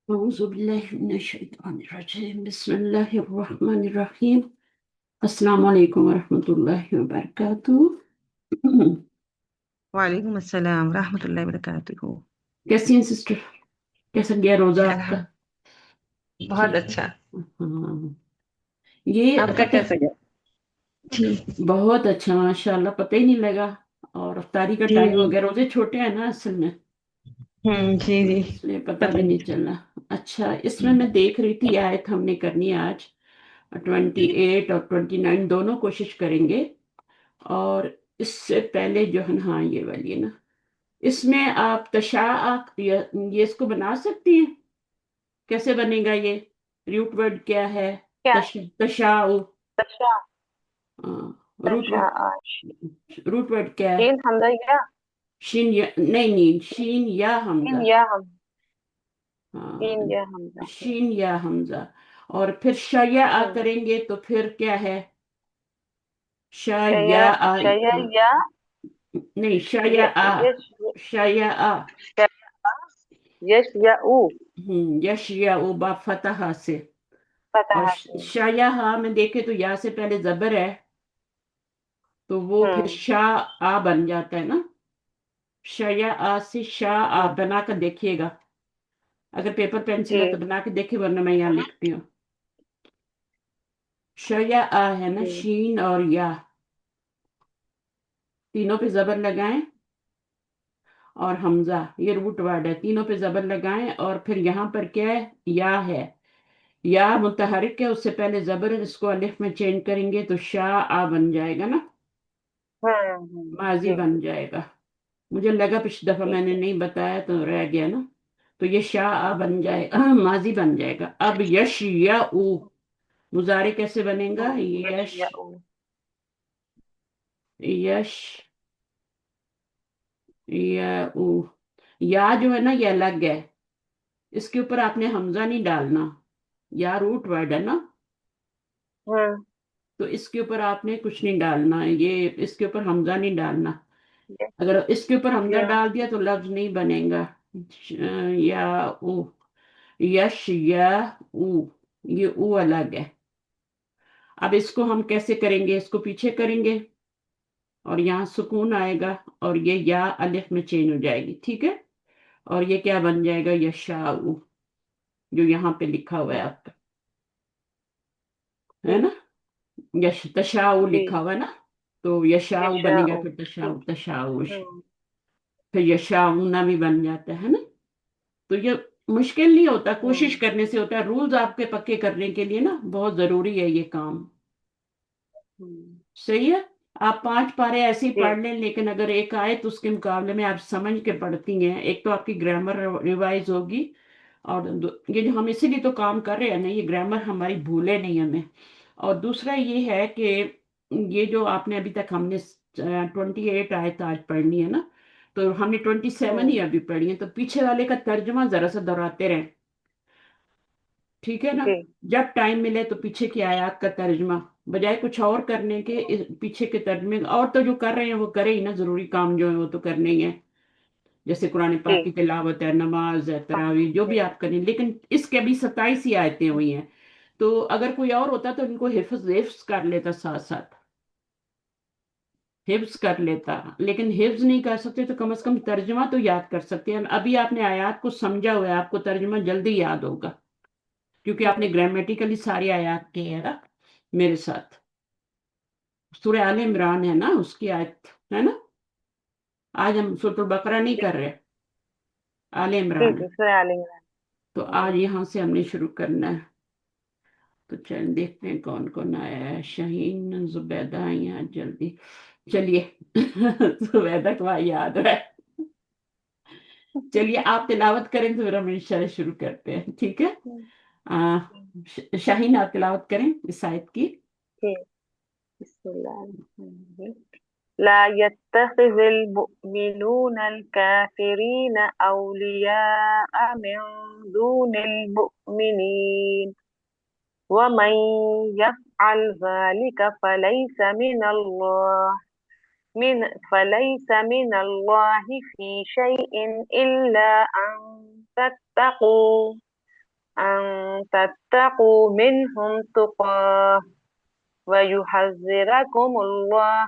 أعوذ بالله من الشيطان الرجيم بسم الله الرحمن الرحيم السلام علیکم ورحمۃ اللہ وبرکاتہ وعلیکم السلام ورحمۃ اللہ وبرکاتہ۔ کیسی ہیں سسٹر؟ کیسا گیا روزہ آپ کا؟ بہت اچھا۔ ہاں یہ آپ کا کیسا گیا؟ بہت اچھا ماشاء اللہ، پتہ ہی نہیں لگا اور افطاری کا جی ٹائم جی ہو گیا۔ روزے چھوٹے ہیں نا اصل میں، جی جی اس لیے پتہ پتہ بھی نہیں نہیں۔ چلا۔ اچھا، اس میں دیکھ رہی تھی آیت ہم نے کرنی ہے آج 28 اور 29 دونوں کوشش کریں گے۔ اور اس سے پہلے جو ہے ہاں یہ والی ہے نا، اس میں آپ یہ اس کو بنا سکتی ہیں؟ کیسے بنے گا یہ؟ روٹ ورڈ کیا ہے؟ کیا؟ تشاؤ، تشا روٹ تشا ورڈ، آش روٹ ورڈ کیا ہے؟ شین حمزہ یا شین یا نہیں، شین یا شین حمزہ۔ یا ہم ہاں، شین یا حمزہ۔ شین یا حمزہ۔ اور پھر شیا کریں گے تو پھر کیا ہے؟ شیا شیا شیا یا نہیں، شیا یش شیا یش یا او یش یا او با فتح سے۔ اور فتح سے۔ شایا میں دیکھے تو یا سے پہلے زبر ہے تو وہ پھر شا آ بن جاتا ہے نا۔ شیا سے شا آ جی بنا کر دیکھیے گا، اگر پیپر پینسل جی ہے تو بنا کے دیکھیے، ورنہ میں یہاں لکھتی ہوں۔ شیا ہے نا، جی شین اور یا تینوں پہ زبر لگائیں، اور حمزہ یہ روٹ ورڈ ہے، تینوں پہ زبر لگائیں اور پھر یہاں پر کیا ہے؟ یا ہے، یا متحرک ہے، اس سے پہلے زبر ہے، اس کو الف میں چینج کریں گے تو شا آ بن جائے گا نا، ماضی جی بن جائے گا۔ مجھے لگا پچھلی دفعہ میں ٹھیک نے ہے۔ نہیں بتایا تو رہ گیا نا، تو یہ شاء بن جائے گا، ماضی بن جائے گا۔ اب یش یا او مضارع کیسے بنے گا؟ یش یش یا او یش یا او، یا جو ہے نا یہ الگ ہے، اس کے اوپر آپ نے حمزہ نہیں ڈالنا، یا روٹ ورڈ ہے نا، تو اس کے اوپر آپ نے کچھ نہیں ڈالنا، یہ اس کے اوپر حمزہ نہیں ڈالنا۔ اگر اس کے اوپر حمزہ یا ڈال دیا تو لفظ نہیں بنے گا۔ یا او، یش یا او، یہ او الگ ہے۔ اب اس کو ہم کیسے کریں گے؟ اس کو پیچھے کریں گے اور یہاں سکون آئے گا اور یہ یا الف میں چینج ہو جائے گی، ٹھیک ہے؟ اور یہ کیا بن جائے گا؟ یشاء، جو یہاں پہ لکھا ہوا ہے آپ کا، ہے نا؟ یش تشاء جی لکھا ہوا ہے نا، تو یشاء یشا بنے گا، او پھر تشاء ٹھیک۔ تشاء، پھر یشاؤن بھی بن جاتا ہے نا۔ تو یہ مشکل نہیں ہوتا، کوشش کرنے سے ہوتا ہے، رولز آپ کے پکے کرنے کے لیے نا بہت ضروری ہے یہ کام۔ صحیح ہے؟ آپ 5 پارے ایسے ہی جی پڑھ لیں، لیکن اگر ایک آئے تو اس کے مقابلے میں آپ سمجھ کے پڑھتی ہیں، ایک تو آپ کی گرامر ریوائز ہوگی، اور یہ جو ہم اسی لیے تو کام کر رہے ہیں نا، یہ گرامر ہماری بھولے نہیں ہمیں۔ اور دوسرا یہ ہے کہ یہ جو آپ نے ابھی تک ہم نے 28 آیت آج پڑھنی ہے نا، تو ہم نے 27 ہی ابھی پڑھی ہے، تو پیچھے والے کا ترجمہ ذرا سا دہراتے رہیں، ٹھیک ہے نا؟ جی جب ٹائم ملے تو پیچھے کی آیات کا ترجمہ، بجائے کچھ اور کرنے کے پیچھے کے ترجمے، اور تو جو کر رہے ہیں وہ کرے ہی نا، ضروری کام جو ہے وہ تو کرنے ہی ہے، جیسے قرآن جی پاک کی تلاوت ہے، نماز ہے، تراویح، جو بھی آپ کریں، لیکن اس کے ابھی 27 ہی آیتیں ہوئی ہیں، تو اگر کوئی اور ہوتا تو ان کو حفظ کر لیتا، ساتھ ساتھ حفظ کر لیتا، لیکن حفظ نہیں کر سکتے تو کم از کم ترجمہ تو یاد کر سکتے ہیں۔ ابھی آپ نے آیات کو سمجھا ہوا ہے، آپ کو ترجمہ جلدی یاد ہوگا، کیونکہ آپ نے گرامیٹیکلی ساری آیات کی ہے نا میرے ساتھ۔ سورہ آل عمران ہے نا، اس کی آیت ہے نا، آج ہم سورۃ البقرہ نہیں کر رہے، آل جی عمران ہے، جی سورہ آل تو عمران۔ آج یہاں سے ہم نے شروع کرنا ہے۔ تو چل دیکھتے ہیں کون کون آیا ہے۔ شاہین، زبیدہ آئی ہیں آج جلدی، چلیے زبیدہ کو یاد ہے، چلیے آپ تلاوت کریں تو پھر ہم انشاءاللہ شروع کرتے ہیں، ٹھیک ہے؟ آ، شاہین آپ تلاوت کریں اس آیت کی۔ ٹھیک۔ بسم اللہ الرحمن الرحیم۔ لا يتخذ المؤمنون الكافرين أولياء من دون المؤمنين ومن يفعل ذلك فليس من الله في شيء إلا أن تتقوا أن تتقوا منهم تقاه ويحذركم الله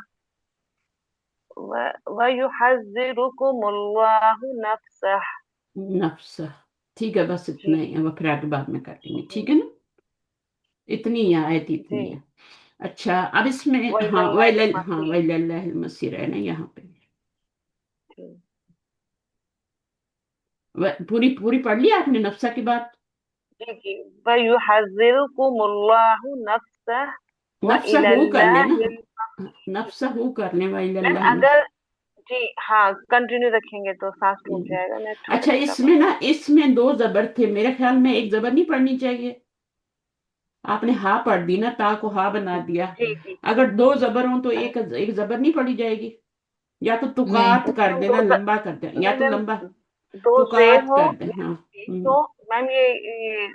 ويحذركم الله نفسه. नफ्स। ठीक है, बस इतना जी ही है, वो फिर आगे बाद में कर लेंगे, ठीक है ना। इतनी ही आयत, इतनी जी। है। अच्छा, अब इसमें हाँ वइलल्लाहिल वही, हाँ मसीह। वही लल्लाहिल मसीह है ना यहाँ पे। जी पूरी पूरी पढ़ ली आपने नफ्सा की बात। जी जी। वयुहज़िरुकुमुल्लाहु नफ्सह व नफ्सा हु कर लेना, इलल्लाहिल नफ्सा हु कर ले, वही मैम लल्लाहिल अगर जी हाँ कंटिन्यू रखेंगे तो सांस फूल मसीह। जाएगा। मैं छोटा अच्छा, छोटा इसमें ना, पढ़ूंगी। इसमें दो जबर थे मेरे ख्याल में, एक जबर नहीं पढ़नी चाहिए। आपने हा पढ़ दी ना, ता को हा बना दिया। जी जी। अगर दो जबर हो तो एक एक जबर नहीं पढ़ी जाएगी। या तो नहीं। तुकात कर मैम देना, लंबा कर देना, या नहीं तो मैम लंबा दो जेर तुकात हो कर दे, या हाँ। एक हो मैम ये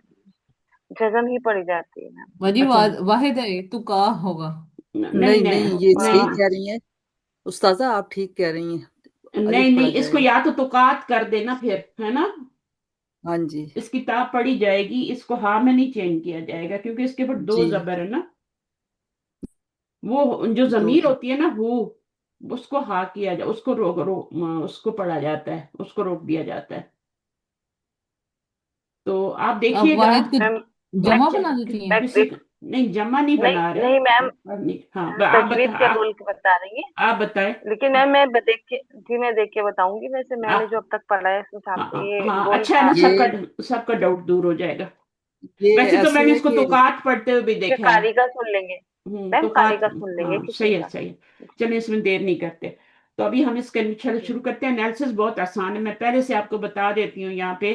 जजम ही पड़ी जाती है मैम। वजी अच्छा, वाहिद है, तू का होगा। नहीं नहीं नहीं नहीं, ये सही नहीं कह रही हैं उस्ताजा, आप ठीक कह रही हैं, नहीं अलिफ नहीं, पढ़ा इसको जाएगा। या तो तुकात कर देना फिर, है ना। हाँ जी। इसकी ताप पड़ी जाएगी, इसको हा में नहीं चेंज किया जाएगा, क्योंकि इसके ऊपर दो जी, जबर है ना। वो जो दो जमीर जी। होती है ना, वो उसको हा किया जा, उसको उसको पढ़ा जाता है, उसको रोक दिया जाता है। तो आप आप देखिएगा। वाहिद को मैम मैं जमा अच्छा, बना देती हैं। मैं किसी का नहीं, जमा नहीं नहीं बना रहे। नहीं मैम हाँ, आप तजवीज बता, के रूल के बता रही है। आप बताएं। लेकिन मैम मैं देख के जी मैं देख के बताऊंगी। वैसे मैंने जो आप अब तक पढ़ा है उसके हिसाब हाँ से हाँ ये हाँ, वही अच्छा है था। ना, सबका ये सबका डाउट दूर हो जाएगा। ये वैसे तो ऐसे मैंने है इसको कि तुकात पढ़ते हुए भी फिर देखा है। कारी का सुन लेंगे। मैम कारी तुकात, का सुन लेंगे हाँ किसी सही है, का। सही है। चलिए, इसमें देर नहीं करते। तो अभी हम इसका चलो शुरू करते हैं। एनालिसिस बहुत आसान है, मैं पहले से आपको बता देती हूँ यहाँ पे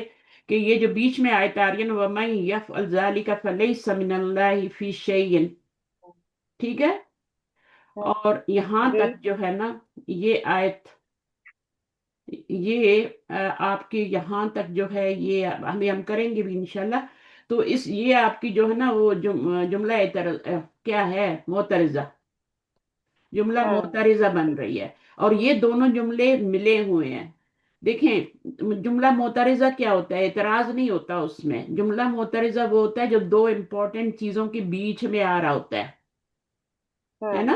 कि ये जो बीच में आयत आ रही है ना, वमन यफ़अल ज़ालिका फलैसा मिनल्लाहि फी शैइन, ठीक है। हम्म, और यहाँ जी तक जो है ना, ये आयत, ये आपकी यहाँ तक जो है, ये हम करेंगे भी इंशाल्लाह। तो इस ये आपकी जो है ना, वो जुमला क्या है, मोतरजा, जुमला हम्म मोतरजा बन रही है। और ये दोनों जुमले मिले हुए हैं। देखें, जुमला मोतरजा क्या होता है, एतराज नहीं होता उसमें। जुमला मोतरजा वो होता है जो दो इंपॉर्टेंट चीजों के बीच में आ रहा होता है ना।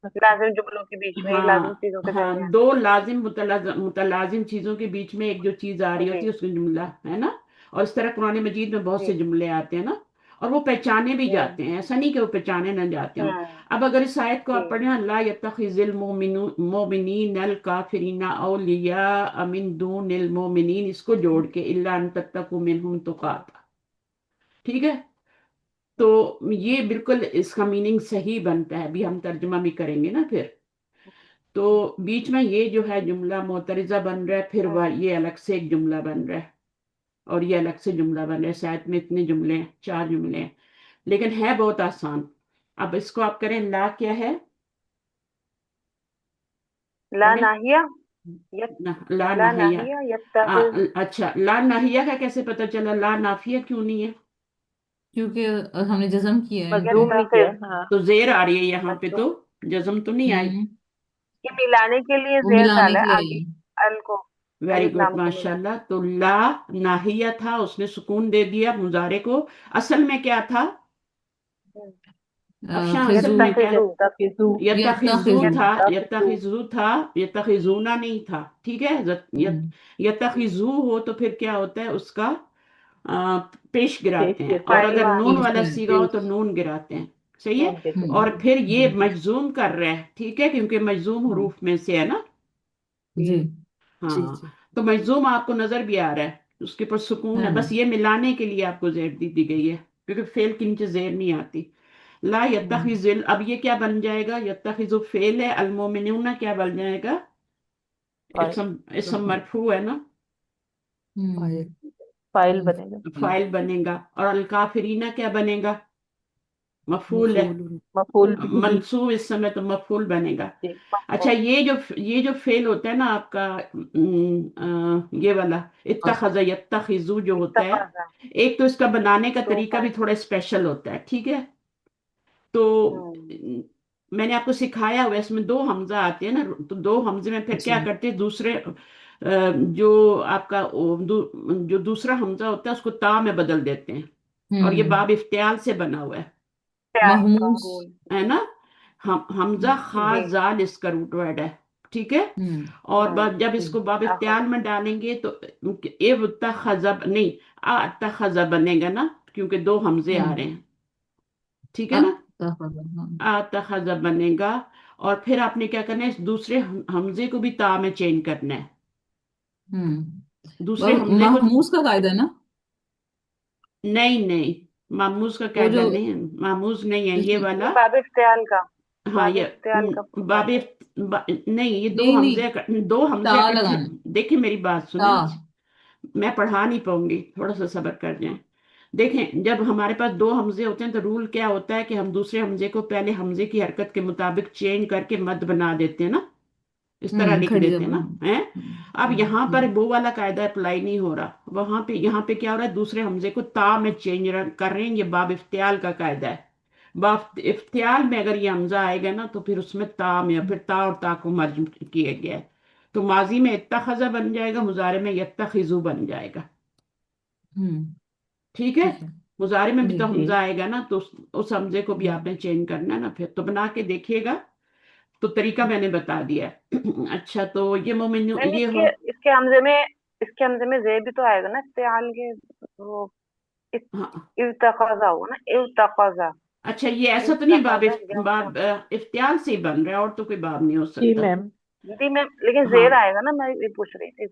लाजिम जुमलों के बीच में लाजिम हाँ चीजों के हाँ, दरमियान। दो लाजिम मुतलाजिम चीजों के बीच में एक जो चीज आ रही जी होती है उसको जुमला, है ना। और इस तरह कुरान मजीद में बहुत से जी। जुमले आते हैं ना। और वो पहचाने भी हम्म जाते हैं, ऐसा नहीं कि वो पहचाने ना जाते हो। हम्म अब अगर इस आयत को जी आप पढ़े ना, ला यत्तखिज़िल मोमिनीनल काफिरीना औलिया मिन दूनिल मोमिनीन, इसको जोड़ के इल्ला अन तत्तकू मिनहुम तुकाता, ठीक है। तो ये बिल्कुल इसका मीनिंग सही बनता है। अभी हम तर्जुमा भी करेंगे ना फिर। तो बीच में ये जो है जुमला मोतरिजा बन रहा है, फिर हम्म, ये अलग से एक जुमला बन रहा है, और ये अलग से जुमला बन रहा है। शायद में इतने जुमले हैं, चार जुमले हैं, लेकिन है बहुत आसान। अब इसको आप करें, ला क्या है, ला पढ़े नाहिया यत ला ला नाहिया। नाहिया यत्तखिज। अच्छा, ला नाहिया का कैसे पता चला, ला नाफिया क्यों नहीं है। क्योंकि हमने जज्म किया है यहाँ पे। मजलूम नहीं किया हाँ। तो जेर आ रही है यहाँ पे, तो मजलूम जज्म तो नहीं आई। हम्म। ये मिलाने के लिए वो जेर मिलाने डाला के है लिए आई आगे। है। अल को वेरी अलिफ गुड, लाम को मिला। माशाल्लाह। तो ला नाहिया था, उसने सुकून दे दिया मुजारे को। असल में क्या था, अफशां असल खिजू। में क्या, यत्तखिजु यत्तखिजू यत्तखिजू। था, यत्तखिजु। यत्तखिजू था, यत्तखिजूना नहीं था, ठीक है। हम्म। यत्तखिजू हो तो फिर क्या होता है उसका, आ, पेश गिराते हैं। और फाइल अगर नून पेश वाला सीगा करते हो तो नून गिराते हैं, सही है। हैं। और फिर ये जी मजजूम कर रहे हैं, ठीक है, क्योंकि मजजूम हाँ हरूफ में से है ना। जी। जी हाँ, जी। तो मजजूम आपको नजर भी आ रहा है, उसके ऊपर सुकून है, बस हाँ। ये मिलाने के लिए आपको जेर दी गई है, क्योंकि फेल के नीचे जेर नहीं आती। ला यत्तखिजिल, अब ये क्या बन जाएगा, यत्तखिजु फेल है, अलमोमिनूना क्या बन जाएगा, इसम इसम मरफू है ना, फाइल। हम्म। फाइल बनेगा। फाइल बनेगा। और अल काफिरीना क्या बनेगा, मफूल है। मफूल। मफूल भी मंसूब इस समय तो मफूल बनेगा। जी अच्छा, मफूल। ये जो फेल होता है ना आपका, ये वाला इत्तखज़ यत्तखिजु जो होता है, इत्तखज़ा एक तो इसका बनाने का तो तरीका भी फाइल। थोड़ा स्पेशल होता है, ठीक है। तो हम्म मैंने आपको सिखाया हुआ है, इसमें दो हमजा आते हैं ना, तो दो हमजे में फिर क्या जी करते हैं, दूसरे जो आपका जो दूसरा हमजा होता है उसको ता में बदल देते हैं, और ये हम्म। बाब इफ्तियाल से बना हुआ प्याल का महमूस। गोल। है ना। हम हमजा खा जी। जाल इसका रूट वर्ड है, ठीक है। हम्म। और जब जी। इसको बाब आखिर। इफ्तियाल में डालेंगे तो इब तखज़ब नहीं, आ तखज़ब बनेगा ना, क्योंकि दो हमजे आ रहे हम्म। हैं, ठीक है अ, ना। हाँ। आ तखज़ब बनेगा। और फिर आपने क्या करना है, इस दूसरे हमजे को भी ता में चेंज करना है। दूसरे हमजे को, महमूस का कायदा है ना। नहीं नहीं, मामूज का वो कायदा जो नहीं है, मामूज नहीं है ये ये वाला। बाब इफ्तियाल का, हाँ बाब ये इफ्तियाल का बाबे कायदा है। नहीं, ये दो नहीं नहीं, हमजे, दो हमजे ता इकट्ठे। लगाना। देखिए मेरी बात ता। सुने, मैं पढ़ा नहीं पाऊंगी, थोड़ा सा सब्र कर जाएं। देखें, जब हमारे पास दो हमजे होते हैं तो रूल क्या होता है कि हम दूसरे हमजे को पहले हमजे की हरकत के मुताबिक चेंज करके मद बना देते हैं ना, इस तरह लिख खड़ी देते हैं जबान। ना, हैं। अब यहाँ पर हम्म। वो वाला कायदा अप्लाई नहीं हो रहा, वहां पे यहाँ पे क्या हो रहा है, दूसरे हमजे को ता में चेंज कर रहे हैं, ये बाब इफ्तियाल का कायदा है। बाब इफ्तियाल में अगर ये हमजा आएगा ना तो फिर उसमें ता में, फिर ता और ता को मर्ज किया गया है। तो माजी में इत्तखज़ा बन जाएगा, मुजारे में यत्तखिज़ु बन जाएगा, हम्म। ठीक है। ठीक है। मुजारे में भी जी। तो हमजा आएगा ना, तो उस हमजे को भी हम्म। आपने चेंज करना है ना, फिर तो बना के देखिएगा। तो तरीका मैंने बता दिया है। अच्छा, तो ये मोमिन मैम ये इसके हो। इसके हमजे में जे भी तो आएगा ना इफ्तियाल के, वो हाँ, इर्तकाजा होगा ना, इर्तकाजा। अच्छा, ये ऐसा तो नहीं बाब इर्तकाजा या बाब इफ्तियाल से ही बन रहा है, और तो कोई बाब नहीं हो जी सकता। मैम। जी मैम, लेकिन जेर हाँ, आएगा ना, मैं ये पूछ रही थी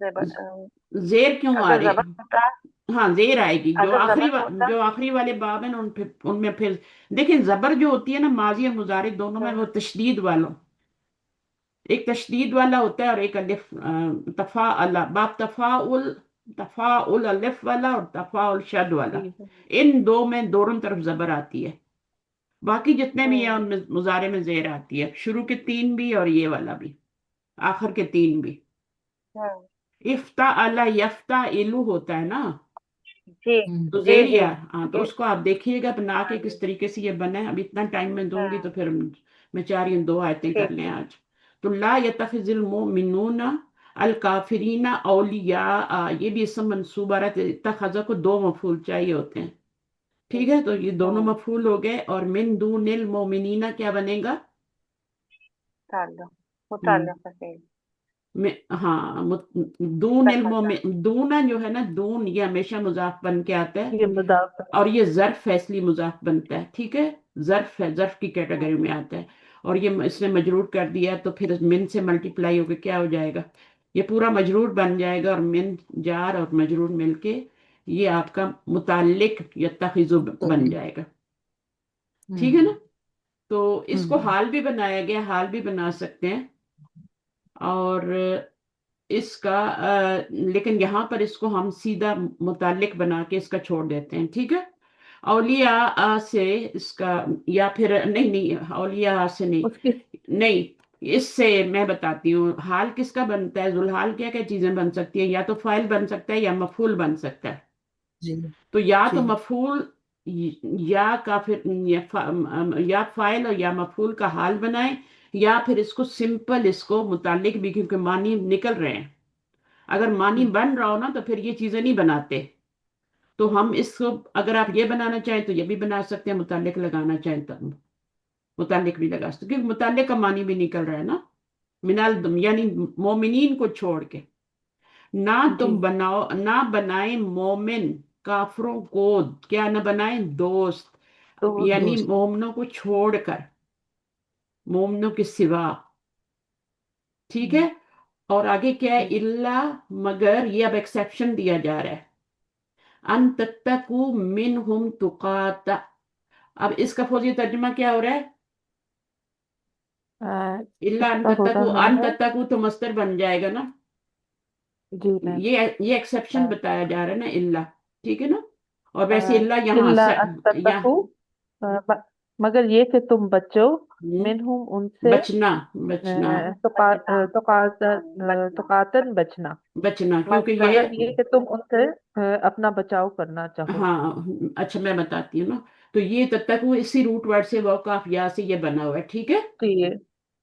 जेर क्यों आ अगर रहे। जबर होता, हाँ, जेर आएगी, अगर जबर होता। जो आखिरी वाले बाब है ना, उनमें फिर देखिए, जबर जो होती है ना, माजी और मुजारे दोनों में, वो तशदीद वालों, एक तशदीद वाला होता है और एक अलिफ तफा अला बाब तफाउल, तफाउल अलिफ वाला और तफाउल शद वाला, जी। इन दो में दोनों तरफ जबर आती है। बाकी जितने भी हैं हम्म। उनमें मुजारे में जेर आती है, शुरू के तीन भी और ये वाला भी, आखिर के तीन भी। हम्म। इफ्ता अला यफ्ता इलू होता है ना, जी तो जी जेर जी। या, हाँ, तो ये। उसको आप देखिएगा बना के हाँ किस जी। तरीके से ये बना है। अब इतना टाइम मैं दूंगी तो हाँ। फिर मैं चाह रही हूँ दो आयतें कर ठीक लें है। आज। तो ला यतखिजुल मोमिनूना अल काफिरीना औलिया, ये भी इसम मंसूबा रहा है, इत्तखज़ा को दो मफूल चाहिए होते हैं, ठीक है। तो ये दोनों हम्म। मफूल हो गए, और मिन दूनिल मोमिनीना क्या बनेगा। ताल्लुक, हम्म, मुताल्लिक़ से। हाँ, दून तखज़ा। दूना जो है ना, दून ये हमेशा मुजाफ बन के आता है, ये मुदाफ। और ये ज़र्फ है इसलिए मुजाफ बनता है, ठीक है। ज़र्फ है, ज़र्फ की कैटेगरी में आता है। और ये इसने मजरूर कर दिया तो फिर मिन से मल्टीप्लाई होकर क्या हो जाएगा, ये पूरा मजरूर बन जाएगा, और मिन जार और मजरूर मिलके ये आपका मुताल्लिक या तखिज़ु बन मुतल्लिक। जाएगा, ठीक है ना। हम्म। तो इसको हम्म। हाल भी बनाया गया, हाल भी बना सकते हैं। और इसका लेकिन यहाँ पर इसको हम सीधा मुतालिक बना के इसका छोड़ देते हैं, ठीक है। औलिया से इसका, या फिर नहीं नहीं, औलिया से नहीं, उसकी। नहीं, इससे मैं बताती हूँ हाल किसका बनता है, जुलहाल क्या क्या चीजें बन सकती है, या तो फाइल बन सकता है या मफूल बन सकता है। जी। तो या जी। तो मफूल, या का फिर या फाइल और या मफूल का हाल बनाएं, या फिर इसको सिंपल, इसको मुतालिक भी, क्योंकि मानी निकल रहे हैं। अगर मानी बन रहा हो ना तो फिर ये चीजें नहीं बनाते। तो हम इसको, अगर आप ये बनाना चाहें तो ये भी बना सकते हैं, मुतालिक लगाना चाहें तो मुतालिक भी लगा सकते हैं, क्योंकि मुतालिक का मानी भी निकल रहा है ना, मिनाल यानी मोमिनीन को छोड़ के। ना जी। तुम बनाओ, ना बनाए मोमिन काफरों को, क्या ना बनाए दोस्त, तो यानी दोस्त। मोमनों को छोड़कर, मोमनों के सिवा, ठीक है। और आगे क्या है, जी। इल्ला मगर, ये अब एक्सेप्शन दिया जा रहा है, अन तत्तकू मिनहुम तुकाता। अब इसका फौजी तर्जुमा क्या हो रहा है, इल्ला अन इसका हो तत्तकू, रहा अन है। तत्तकू तो मस्तर बन जाएगा ना। जी मैम। ये एक्सेप्शन बताया जा रहा है ना, इल्ला, ठीक है ना। और अ, वैसे इल्ला यहाँ इल्ला से, अन तत्तकू, यहाँ मगर ये कि तुम बचो हम्म, मिनहुम उनसे, बचना, बचना, बचना। तुकातन बचना। बचना, क्योंकि मस्तर। ये, मगर ये कि तुम उनसे अपना बचाव करना चाहो। हाँ, अच्छा मैं बताती हूँ ना। तो ये तब तक वो इसी रूट वर्ड से वकाफ या से ये बना हुआ है, ठीक है। तो ये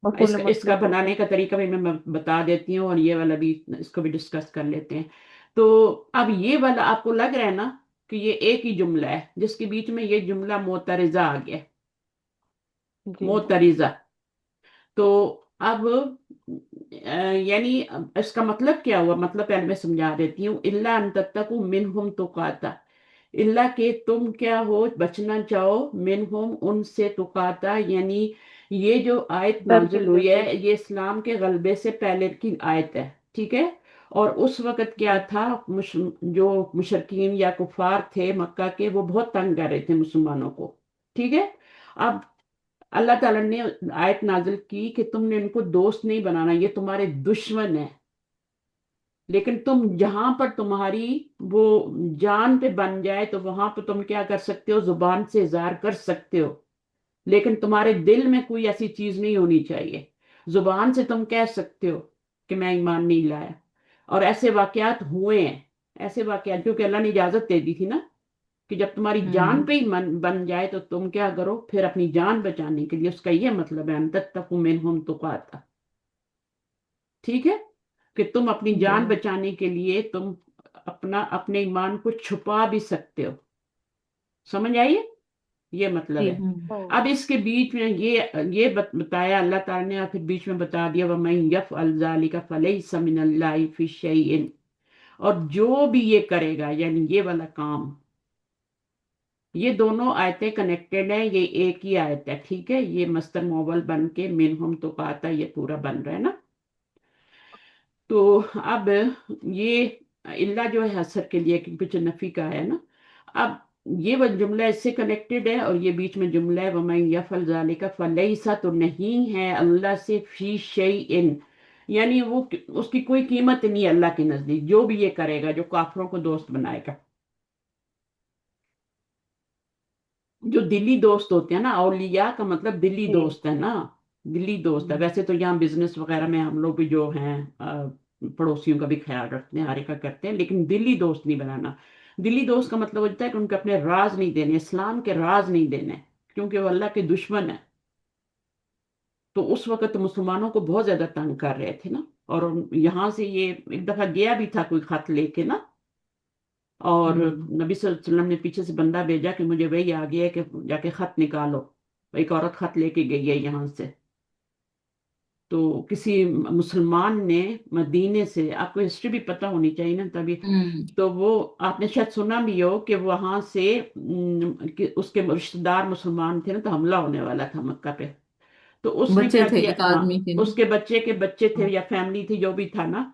मफूल इसका मसलूक होगा। बनाने का तरीका भी मैं बता देती हूँ, और ये वाला भी, इसको भी डिस्कस कर लेते हैं। तो अब ये वाला आपको लग रहा है ना, کہ یہ ایک ہی جملہ ہے جس کے بیچ میں یہ جملہ معترضہ آ گیا، جی معترضہ. تو اب یعنی اس کا مطلب کیا ہوا؟ مطلب پہلے میں سمجھا دیتی ہوں. الا ان تتقوا منہم تقاتا، اللہ کہ تم کیا ہو بچنا چاہو، منہم ان سے، تقاتا یعنی یہ جو آیت ڈر کے نازل وجہ ہوئی سے. ہے یہ اسلام کے غلبے سے پہلے کی آیت ہے، ٹھیک ہے. اور اس وقت کیا جی تھا، جو مشرکین یا کفار تھے مکہ کے وہ بہت تنگ کر رہے تھے مسلمانوں کو، ٹھیک ہے. اب اللہ تعالیٰ نے آیت نازل کی کہ تم نے ان کو دوست نہیں بنانا، یہ تمہارے دشمن ہے، لیکن تم جہاں پر تمہاری وہ جان پہ بن جائے تو وہاں پہ تم کیا کر سکتے ہو، زبان سے اظہار کر سکتے ہو، لیکن تمہارے دل میں کوئی ایسی چیز نہیں ہونی چاہیے. زبان سے تم کہہ سکتے ہو کہ میں ایمان نہیں لایا. اور ایسے واقعات ہوئے ہیں، ایسے واقعات کیونکہ اللہ نے اجازت دے دی تھی نا کہ جب تمہاری جان پہ ہی بن جائے تو تم کیا کرو پھر اپنی جان بچانے کے لیے. اس کا یہ مطلب ہے ان تتقوا منہم تقاتا، ٹھیک ہے، کہ تم اپنی جی جان بچانے کے لیے تم اپنے ایمان کو چھپا بھی سکتے ہو. سمجھ آئیے؟ یہ مطلب جی ہے. ہوں، اب اس کے بیچ میں یہ بتایا اللہ تعالیٰ نے، اور پھر بیچ میں بتا دیا وَمَن يَفْعَلْ ذَلِكَ فَلَيْسَ مِنَ اللَّهِ فِي شَيْءٍ. اور جو بھی یہ کرے گا یعنی یہ والا کام، یہ دونوں آیتیں کنیکٹڈ ہیں، یہ ایک ہی آیت ہے، ٹھیک ہے. یہ مصدر موول بن کے منہم تقاتا یہ پورا بن رہا ہے نا. تو اب یہ اللہ جو ہے حسر کے لیے کچھ نفی کا ہے نا. اب یہ وہ جملہ اس سے کنیکٹڈ ہے، اور یہ بیچ میں جملہ ہے وَمَن يَفْعَلْ ذَلِكَ فَلَيْسَ، تو نہیں ہے اللہ سے فی شیئن، یعنی وہ اس کی کوئی قیمت نہیں ہے اللہ کے نزدیک. جو بھی یہ کرے گا، جو کافروں کو دوست بنائے گا، جو دلی دوست ہوتے ہیں نا، اولیاء کا مطلب دلی جی دوست ہے نا، دلی دوست ہے. ویسے تو یہاں بزنس وغیرہ میں ہم لوگ بھی جو ہیں پڑوسیوں کا بھی خیال رکھتے ہیں، ہر ایک کا کرتے ہیں، لیکن دلی دوست نہیں بنانا. دلی دوست کا مطلب ہوتا ہے کہ ان کے اپنے راز نہیں دینے، اسلام کے راز نہیں دینے، کیونکہ وہ اللہ کے دشمن ہیں. تو اس وقت مسلمانوں کو بہت زیادہ تنگ کر رہے تھے نا. اور یہاں سے یہ ایک دفعہ گیا بھی تھا کوئی خط لے کے نا، اور نبی صلی اللہ علیہ وسلم نے پیچھے سے بندہ بھیجا کہ مجھے وہی آ گیا ہے کہ جا کے خط نکالو. ایک عورت خط لے کے گئی ہے یہاں سے. تو کسی مسلمان نے مدینے سے، آپ کو ہسٹری بھی پتہ ہونی چاہیے نا تبھی، تو وہ آپ نے شاید سنا بھی ہو کہ وہاں سے کہ اس کے رشتہ دار مسلمان تھے نا، تو حملہ ہونے والا تھا مکہ پہ. تو اس نے بچے کیا تھے، کیا، ایک ہاں، آدمی تھے نا. اس کے بچے تھے یا فیملی تھی جو بھی تھا نا.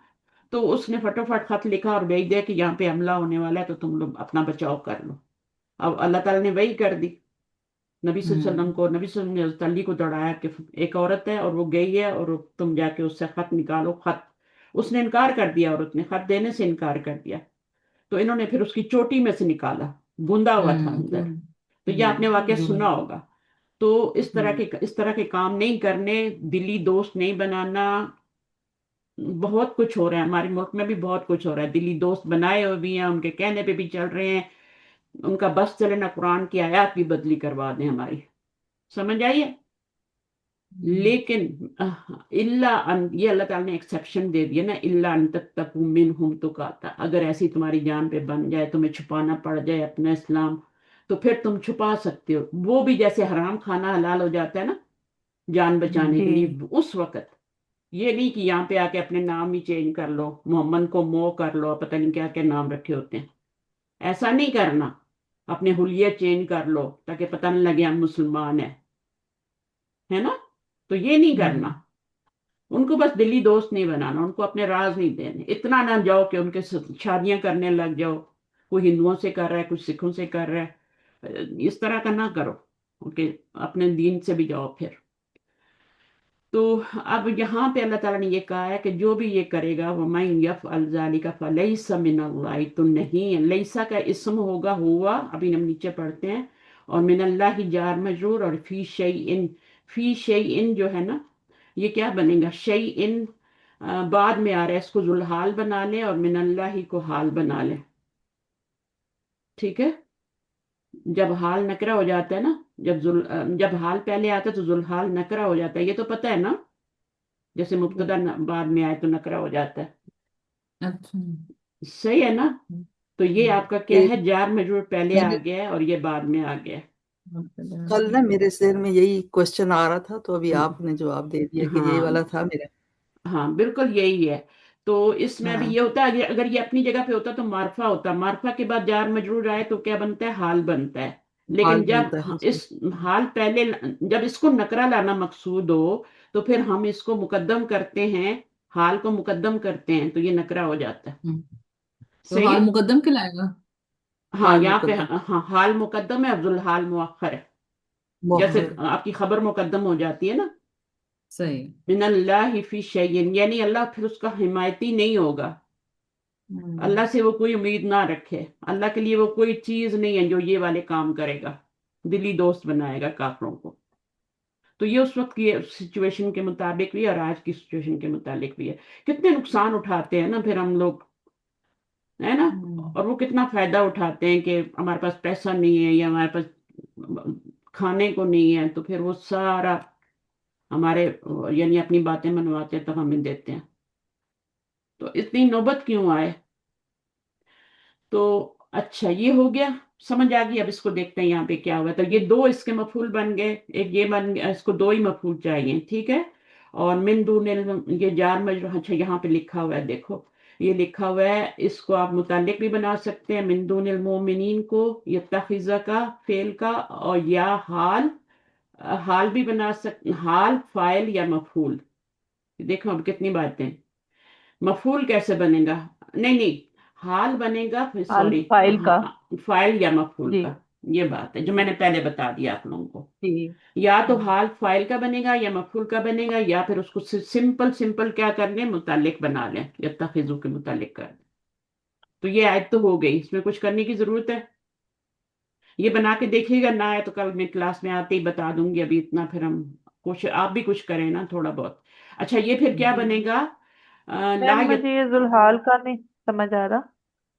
تو اس نے فٹافٹ خط لکھا اور بھیج دیا کہ یہاں پہ حملہ ہونے والا ہے تو تم لوگ اپنا بچاؤ کر لو. اب اللہ تعالیٰ نے وہی کر دی نبی صلی اللہ علیہ وسلم کو. نبی صلی اللہ علیہ وسلم نے حضرت علی کو دوڑایا کہ ایک عورت ہے اور وہ گئی ہے اور تم جا کے اس سے خط نکالو. خط اس نے انکار کر دیا، عورت نے خط دینے سے انکار کر دیا. تو انہوں نے پھر اس کی چوٹی میں سے نکالا، گوندا ہوا تھا اندر. تو یہ آپ نے واقعہ سنا ہوگا. تو اس طرح کے کام نہیں کرنے، دلی دوست نہیں بنانا. بہت کچھ ہو رہا ہے ہمارے ملک میں بھی، بہت کچھ ہو رہا ہے. دلی دوست بنائے ہوئے بھی ہیں، ان کے کہنے پہ بھی چل رہے ہیں. ان کا بس چلے نہ قرآن کی آیات بھی بدلی کروا دیں ہماری. سمجھ آئیے؟ لیکن یہ اللہ تعالیٰ نے ایکسیپشن دے دیا نا، اللہ ان تتقوا منہم تقاتا. اگر ایسی تمہاری جان پہ بن جائے، تمہیں چھپانا پڑ جائے اپنا اسلام، تو پھر تم چھپا سکتے ہو. وہ بھی جیسے حرام کھانا حلال ہو جاتا ہے نا جان بچانے کے جی لیے، اس وقت یہ نہیں کہ یہاں پہ آ کے اپنے نام ہی چینج کر لو، محمد کو مو کر لو، پتہ نہیں کیا کیا نام رکھے ہوتے ہیں. ایسا نہیں کرنا. اپنے حلیے چینج کر لو تاکہ پتہ نہ لگے ہم مسلمان ہیں، ہے نا. تو یہ نہیں کرنا. ان کو بس دلی دوست نہیں بنانا، ان کو اپنے راز نہیں دینے. اتنا نہ جاؤ کہ ان کے شادیاں کرنے لگ جاؤ. کوئی ہندوؤں سے کر رہا ہے، کچھ سکھوں سے کر رہا ہے. اس طرح کا نہ کرو کہ اپنے دین سے بھی جاؤ پھر. تو اب یہاں پہ اللہ تعالیٰ نے یہ کہا ہے کہ جو بھی یہ کرے گا وَمَن يَفْعَلْ ذَلِكَ فَلَيْسَ مِنَ اللَّهِ، تو نہیں ہے. لیسا کا اسم ہوگا ہوا، ابھی ہم نیچے پڑھتے ہیں. اور من اللہ جار مجرور، اور فی شیئن، فی شیئن جو ہے نا یہ کیا بنے گا، شیئن بعد میں آ رہا ہے، اس کو ذوالحال بنا لیں اور من اللہ کو حال بنا لیں. ٹھیک ہے. جب حال نکرا ہو جاتا ہے نا، جب حال پہلے آتا ہے تو ذوالحال نکرا ہو جاتا ہے. یہ تو پتہ ہے نا، جیسے مبتدا بعد میں آئے تو نکرا ہو جاتا ہے. اچھا. صحیح ہے نا. تو یہ آپ کا کیا ایک ہے، جار مجرور پہلے آ میرے گیا ہے اور یہ بعد میں آ گیا ہے۔ کل نا میرے ذہن میں یہی کوشچن آ رہا تھا، تو ابھی ہم، آپ نے جواب دے دیا کہ یہ ہاں والا تھا میرا۔ ہاں بالکل یہی ہے۔ تو اس میں بھی ہاں، یہ ہوتا ہے، اگر یہ اپنی جگہ پہ ہوتا تو معرفہ ہوتا، معرفہ کے بعد جار مجرور آئے تو کیا بنتا ہے، حال بنتا ہے۔ حال لیکن جب بنتا ہے اس اس میں۔ حال پہلے، جب اس کو نکرہ لانا مقصود ہو تو پھر ہم اس کو مقدم کرتے ہیں، حال کو مقدم کرتے ہیں تو یہ نکرہ ہو جاتا ہے۔ ہوں، تو صحیح حال ہے؟ مقدم کہلائے گا؟ ہاں حال یہاں پہ مقدم ہاں حال مقدم ہے، عبد الحال مؤخر ہے۔ جیسے مؤخر، آپ کی خبر مقدم ہو جاتی ہے نا، صحیح۔ من اللہ فی شیئن، یعنی اللہ پھر اس کا حمایتی نہیں ہوگا، ہوں، اللہ سے وہ کوئی امید نہ رکھے، اللہ کے لیے وہ کوئی چیز نہیں ہے جو یہ والے کام کرے گا، دلی دوست بنائے گا کافروں کو۔ تو یہ اس وقت کی سچویشن کے مطابق بھی اور آج کی سچویشن کے متعلق بھی ہے۔ کتنے نقصان اٹھاتے ہیں نا پھر ہم لوگ، ہے نا، ہوں، اور وہ کتنا فائدہ اٹھاتے ہیں کہ ہمارے پاس پیسہ نہیں ہے یا ہمارے پاس کھانے کو نہیں ہے، تو پھر وہ سارا ہمارے یعنی اپنی باتیں منواتے ہیں تب ہمیں دیتے ہیں۔ تو اتنی نوبت کیوں آئے؟ تو اچھا یہ ہو گیا، سمجھ آ گئی۔ اب اس کو دیکھتے ہیں یہاں پہ کیا ہوا۔ تو یہ دو اس کے مفعول بن گئے، ایک یہ بن گیا، اس کو دو ہی مفعول چاہیے، ٹھیک ہے۔ اور من دون یہ جار مجرور، اچھا یہاں پہ لکھا ہوا ہے، دیکھو یہ لکھا ہوا ہے، اس کو آپ متعلق بھی بنا سکتے ہیں، من دون المومنین کو یتخذ کا فعل کا، اور یا حال، حال بھی بنا سکتے، حال فاعل یا مفعول۔ دیکھو اب کتنی باتیں، مفعول کیسے بنے گا، نہیں نہیں، حال بنے گا، حال سوری، فائل کا، فاعل یا مفعول جی کا، یہ بات ہے جو میں نے پہلے بتا دیا آپ لوگوں کو۔ جی۔ یا تو ہوں، حال فاعل کا بنے گا یا مفعول کا بنے گا، یا پھر اس کو سمپل سمپل کیا کر لیں، متعلق بنا لیں، یتخذو کے متعلق کر دیں۔ تو یہ آیت تو ہو گئی، اس میں کچھ کرنے کی ضرورت ہے؟ یہ بنا کے دیکھیے گا، نہ آئے تو کل میں کلاس میں آتے ہی بتا دوں گی، ابھی اتنا پھر ہم کچھ آپ بھی کچھ کریں نا تھوڑا بہت۔ اچھا یہ پھر کیا جی بنے گا، لا میم، مجھے یہ ذوالحال کا نہیں سمجھ آ رہا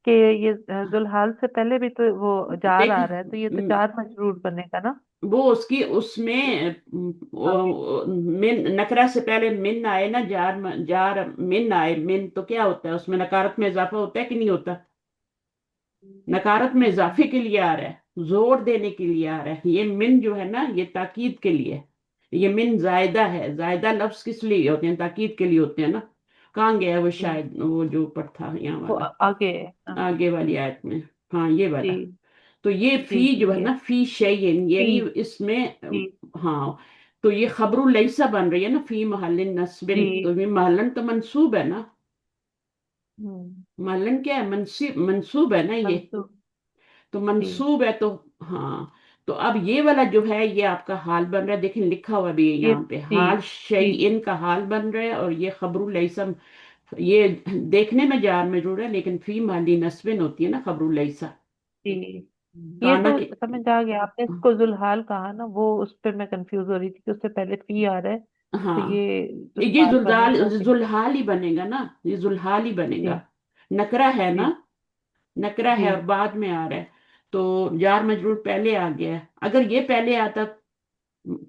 کہ یہ ذوالحال سے پہلے بھی تو وہ جار دیکھ، آ رہا ہے، تو یہ تو جار مجرور بنے گا نا وہ اس کی اس میں آگے؟ من نکرہ سے پہلے من آئے نا، جار من آئے، من تو کیا ہوتا ہے، اس میں نکارت میں اضافہ ہوتا ہے کہ نہیں ہوتا؟ نکارت میں ہوں، اضافے کے لیے آ رہا ہے، زور دینے کے لیے آ رہا ہے، یہ من جو ہے نا یہ تاکید کے لیے، یہ من زائدہ ہے، زائدہ لفظ کس لیے ہوتے ہیں، تاکید کے لیے ہوتے ہیں نا۔ کہاں گیا ہے وہ، جی شاید وہ جو اوپر تھا یہاں وہ والا، آگے ہے، ہاں، آگے والی آیت میں، ہاں یہ جی والا۔ تو یہ جی فی جی جو ہے یہ نا، فی شیئن، فی یعنی اس میں، جی ہاں تو یہ خبر لیسا بن رہی ہے نا، فی محل نصب، جی تو یہ محلن تو منصوب ہے نا، ہوں محلن کیا ہے، منصوب ہے نا یہ، منصوب تو جی منصوب ہے تو، ہاں تو اب یہ والا جو ہے یہ آپ کا حال بن رہا ہے، دیکھیں لکھا ہوا بھی ہے یہ یہاں پہ، جی حال جی شیئن کا حال بن رہا ہے، اور یہ خبر لیسا، یہ دیکھنے میں جار مجرور ہے لیکن فی محلی نصب ہوتی ہے نا خبر لیسا، جی یہ کانا تو کی، سمجھ آ گیا، آپ نے اس کو ذوالحال کہا نا، وہ اس پہ میں کنفیوز ہو رہی تھی کہ اس سے پہلے فی آ رہا ہے، تو ہاں یہ یہ ذوالحال بنے گا کہ ذوالحال ہی بنے گا نا، یہ ذوالحال ہی بنے جی گا، نکرہ ہے جی نا، نکرہ جی ہے اور بعد میں آ رہا ہے، تو جار مجرور پہلے آ گیا ہے، اگر یہ پہلے آتا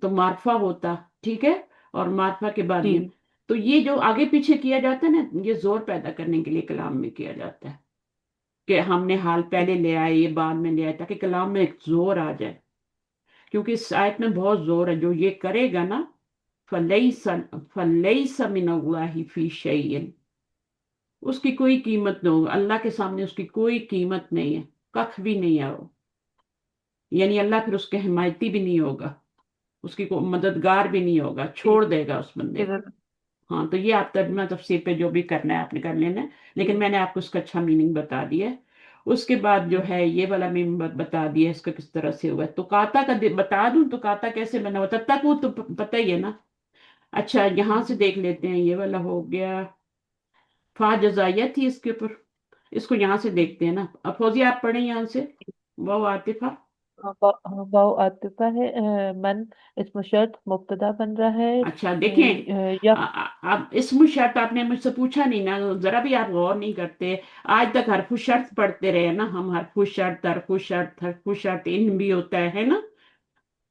تو معرفہ ہوتا، ٹھیک ہے، اور معرفہ کے بعد جی یہ، تو یہ جو آگے پیچھے کیا جاتا ہے نا، یہ زور پیدا کرنے کے لیے کلام میں کیا جاتا ہے، کہ ہم نے حال پہلے لے آئے یہ بعد میں لے آئے، تاکہ کلام میں ایک زور آ جائے، کیونکہ اس آیت میں بہت زور ہے، جو یہ کرے گا نا، فَلَيْسَ مِنَ اللَّهِ فِي شَيْءٍ، اس کی کوئی قیمت نہ ہوگا اللہ کے سامنے، اس کی کوئی قیمت نہیں ہے، کخ بھی نہیں ہے وہ، یعنی اللہ پھر اس کے حمایتی بھی نہیں ہوگا، اس کی کوئی مددگار بھی نہیں ہوگا، جی چھوڑ دے گا اس بندے کو۔ ادھر ہاں تو یہ آپ ترجمہ تفسیر پہ جو بھی کرنا ہے آپ نے کر لینا ہے، لیکن میں نے آپ کو اس کا اچھا میننگ بتا دیا ہے۔ اس کے بعد جو ہے یہ والا میننگ بتا دیا اس کا کس طرح سے ہوا ہے، تو کاتا کا بتا دوں، تو کاتا کیسے بنا ہوا، تب تک وہ تو پتہ ہی ہے نا۔ اچھا یہاں سے دیکھ لیتے ہیں، یہ والا ہو گیا، فا جزائیہ تھی اس کے اوپر، اس کو یہاں سے دیکھتے ہیں نا، اب فوزی آپ پڑھیں یہاں سے، وہ عاطفہ، واو عاطفہ ہے، من اسم شرط مبتدا بن رہا ہے، اچھا دیکھیں، یک اب اسم شرط آپ نے مجھ سے پوچھا نہیں نا، ذرا بھی آپ غور نہیں کرتے، آج تک حرف شرط پڑھتے رہے نا ہم، حرف شرط، حرف شرط، حرف شرط، ان بھی ہوتا ہے نا،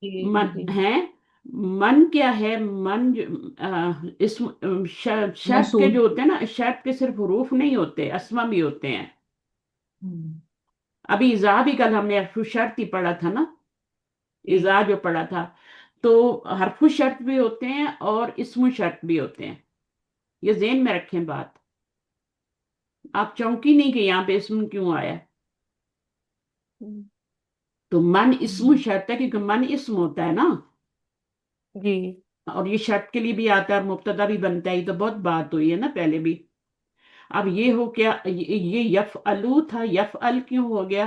جی من جی ہے، من کیا ہے، من اسم شرط کے موصول، جو ہوتے ہیں نا، شرط کے صرف حروف نہیں ہوتے، اسما بھی ہوتے ہیں، अभी इज़ा भी कल हमने हरफ शर्त ही पढ़ा था ना, जी इज़ा जो पढ़ा था। तो हरफ शर्त भी होते हैं और इस्म शर्त भी होते हैं, ये ज़हन में रखें बात। आप चौंकी नहीं कि यहाँ पे इस्म क्यों आया। हम्म, तो मन इस्म हम्म, शर्त है, क्योंकि मन इस्म होता है ना, जी और ये शर्त के लिए भी आता है और मुब्तदा भी बनता है, ये तो बहुत बात हुई है ना पहले भी। अब ये हो क्या, ये यफ़अलू था, यफ़अल क्यों हो गया।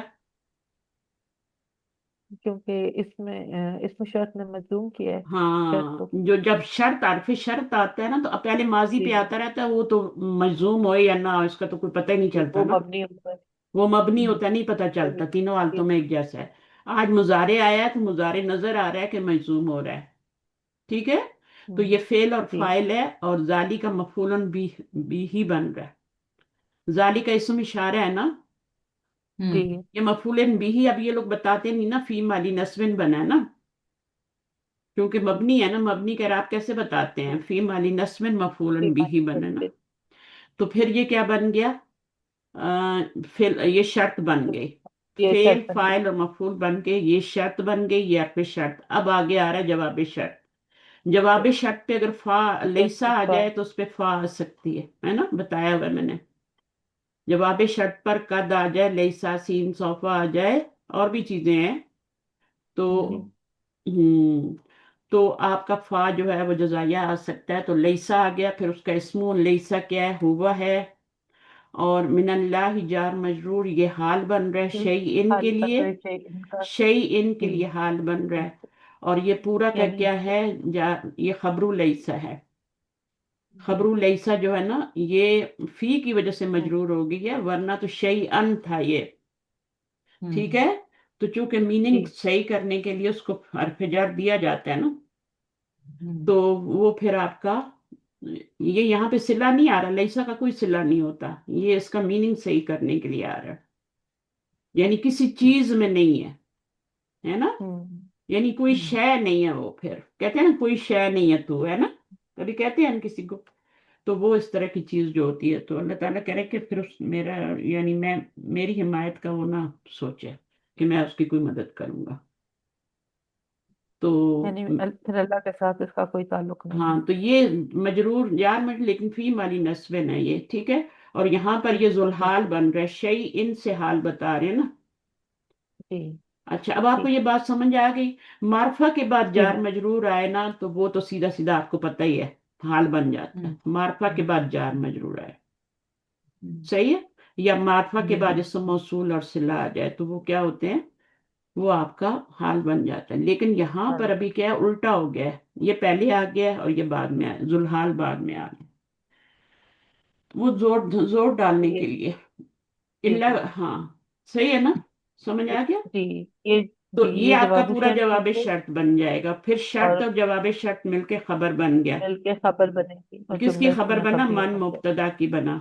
क्योंकि इसमें शर्त ने मजलूम किया है शर्त हाँ, को। जो जब शर्त हरफ शर्त आता है ना, तो अब पहले माजी जी पे आता रहता है, वो तो मजूम हो या ना हो, इसका तो कोई पता ही नहीं जी चलता वो ना। मबनी होता है। वो मबनी हम्म, होता नहीं, पता चलता, तीनों हालतों जी में एक जैसा है। आज मुजारे आया है तो मुजारे नजर आ रहा है कि मजूम हो रहा है, ठीक है। तो हम्म, ये फेल और जी फाइल है, और जाली का मफूलन भी ही बन रहा है। जाली का इसम इशारा है ना, जी ये मफूलन भी ही। अब ये लोग बताते नहीं ना फीम वाली नस्बिन बना है ना, क्योंकि मबनी है ना, मबनी का आप कैसे बताते हैं, फीम वाली नस्बिन जी मफूलन भी ही बना ना। जी तो फिर ये क्या बन गया, फिर ये शर्त बन गई। ये फेल शर्त बन गई। फाइल और मफूल बन के ये शर्त बन गई, ये फिर शर्त। अब आगे आ रहा है जवाब शर्त। जवाब शर्त पे अगर फा लैसा आ इस्तेफा जाए तो उस पे फा आ सकती है ना, बताया हुआ है मैंने। जवाब शर्त पर कद आ जाए, लैसा सीन सोफा आ जाए, और भी चीजें हैं। तो जी हम्म तो आपका फा जो है वो जजाया आ सकता है, तो लैसा आ गया, फिर उसका इसमो लैसा क्या है, हुआ है। और मिनल्लाहि जार मजरूर, ये हाल बन रहा है फिर शई इन हाल के बन लिए, रहे थे इनका। शई इन के जी लिए हाल बन रहा है। और ये पूरा का यानी क्या है, ये खबरू लईसा है। खबरू लईसा जो है ना, ये फी की वजह से हम्म, मजरूर हो गई है, वरना तो शई अन था ये, ठीक हम्म, है। तो चूंकि मीनिंग जी सही करने के लिए उसको हरफ जार दिया जाता है ना, हम्म, तो वो फिर आपका, ये यहाँ पे सिला नहीं आ रहा, लईसा का कोई सिला नहीं होता, ये इसका मीनिंग सही करने के लिए आ रहा है, यानी किसी चीज में नहीं है ना। हम्म यानी कोई हम्म, शय नहीं है, वो फिर कहते हैं ना कोई शय नहीं है तू, है ना, कभी कहते हैं ना किसी को। तो वो इस तरह की चीज जो होती है, तो अल्लाह ताला कह रहे कि फिर उस मेरा, यानी मैं, मेरी हिमायत का वो ना सोचे कि मैं उसकी कोई मदद करूंगा। तो यानी फिर अल्लाह के साथ इसका कोई ताल्लुक नहीं है। हाँ, तो ये मजरूर यार मज लेकिन फी वाली नस्बन है ये, ठीक है। और यहाँ पर ये जी जुल्हाल बन रहा है, शई इन से हाल बता रहे हैं ना। जी अच्छा, अब आपको ठीक ये बात समझ आ गई। मार्फा के बाद जी जार मजरूर आए ना, तो वो तो सीधा सीधा आपको पता ही है, हाल बन जाता है। हम्म, मार्फा के हम्म, बाद जार मजरूर आए, हम्म, सही है। या मार्फा के बाद जी इसम मौसूल और सिला आ जाए, तो वो क्या होते हैं, वो आपका हाल बन जाता है। लेकिन यहाँ हाँ पर अभी क्या है, उल्टा हो गया है, ये पहले आ गया है और ये बाद में आया, जुल्हाल बाद में आ गया। वो जोर जोर डालने ये के लिए, जी इल्ला, जी हाँ, सही है ना, समझ आ गया। जी ये तो जी ये ये आपका जवाब पूरा शर्त बन जवाब गए शर्त बन जाएगा, फिर शर्त और और जवाब शर्त मिलके खबर बन गया। मिल के खबर बनेगी और किसकी जुमला खबर इसमें बना, खबरिया मन बन गया। मुब्तदा की बना,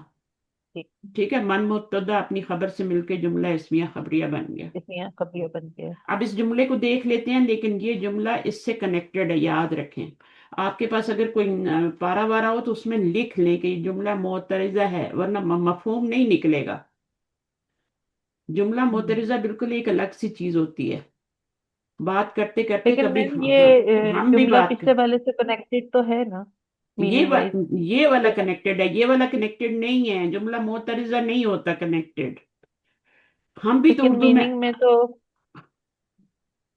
ठीक ठीक है। मन मुब्तदा अपनी खबर से मिलके जुमला इसमिया खबरिया बन गया। इसमें यहाँ खबरिया बन गया। अब इस जुमले को देख लेते हैं, लेकिन ये जुमला इससे कनेक्टेड है, याद रखें। आपके पास अगर कोई पारा वारा हो तो उसमें लिख लें कि ये जुमला मोतरिजा है, वरना मफहूम नहीं निकलेगा। जुमला हम्म मोतरिजा बिल्कुल एक अलग सी चीज होती है, बात करते करते लेकिन कभी, मैम हाँ, ये हम भी जुमला बात कर, पिछले वाले से कनेक्टेड तो है ना ये मीनिंग वाइज। ये वाला कनेक्टेड है, ये वाला कनेक्टेड नहीं है, जुमला मोतरिजा नहीं होता कनेक्टेड। हम भी तो लेकिन उर्दू में मीनिंग में तो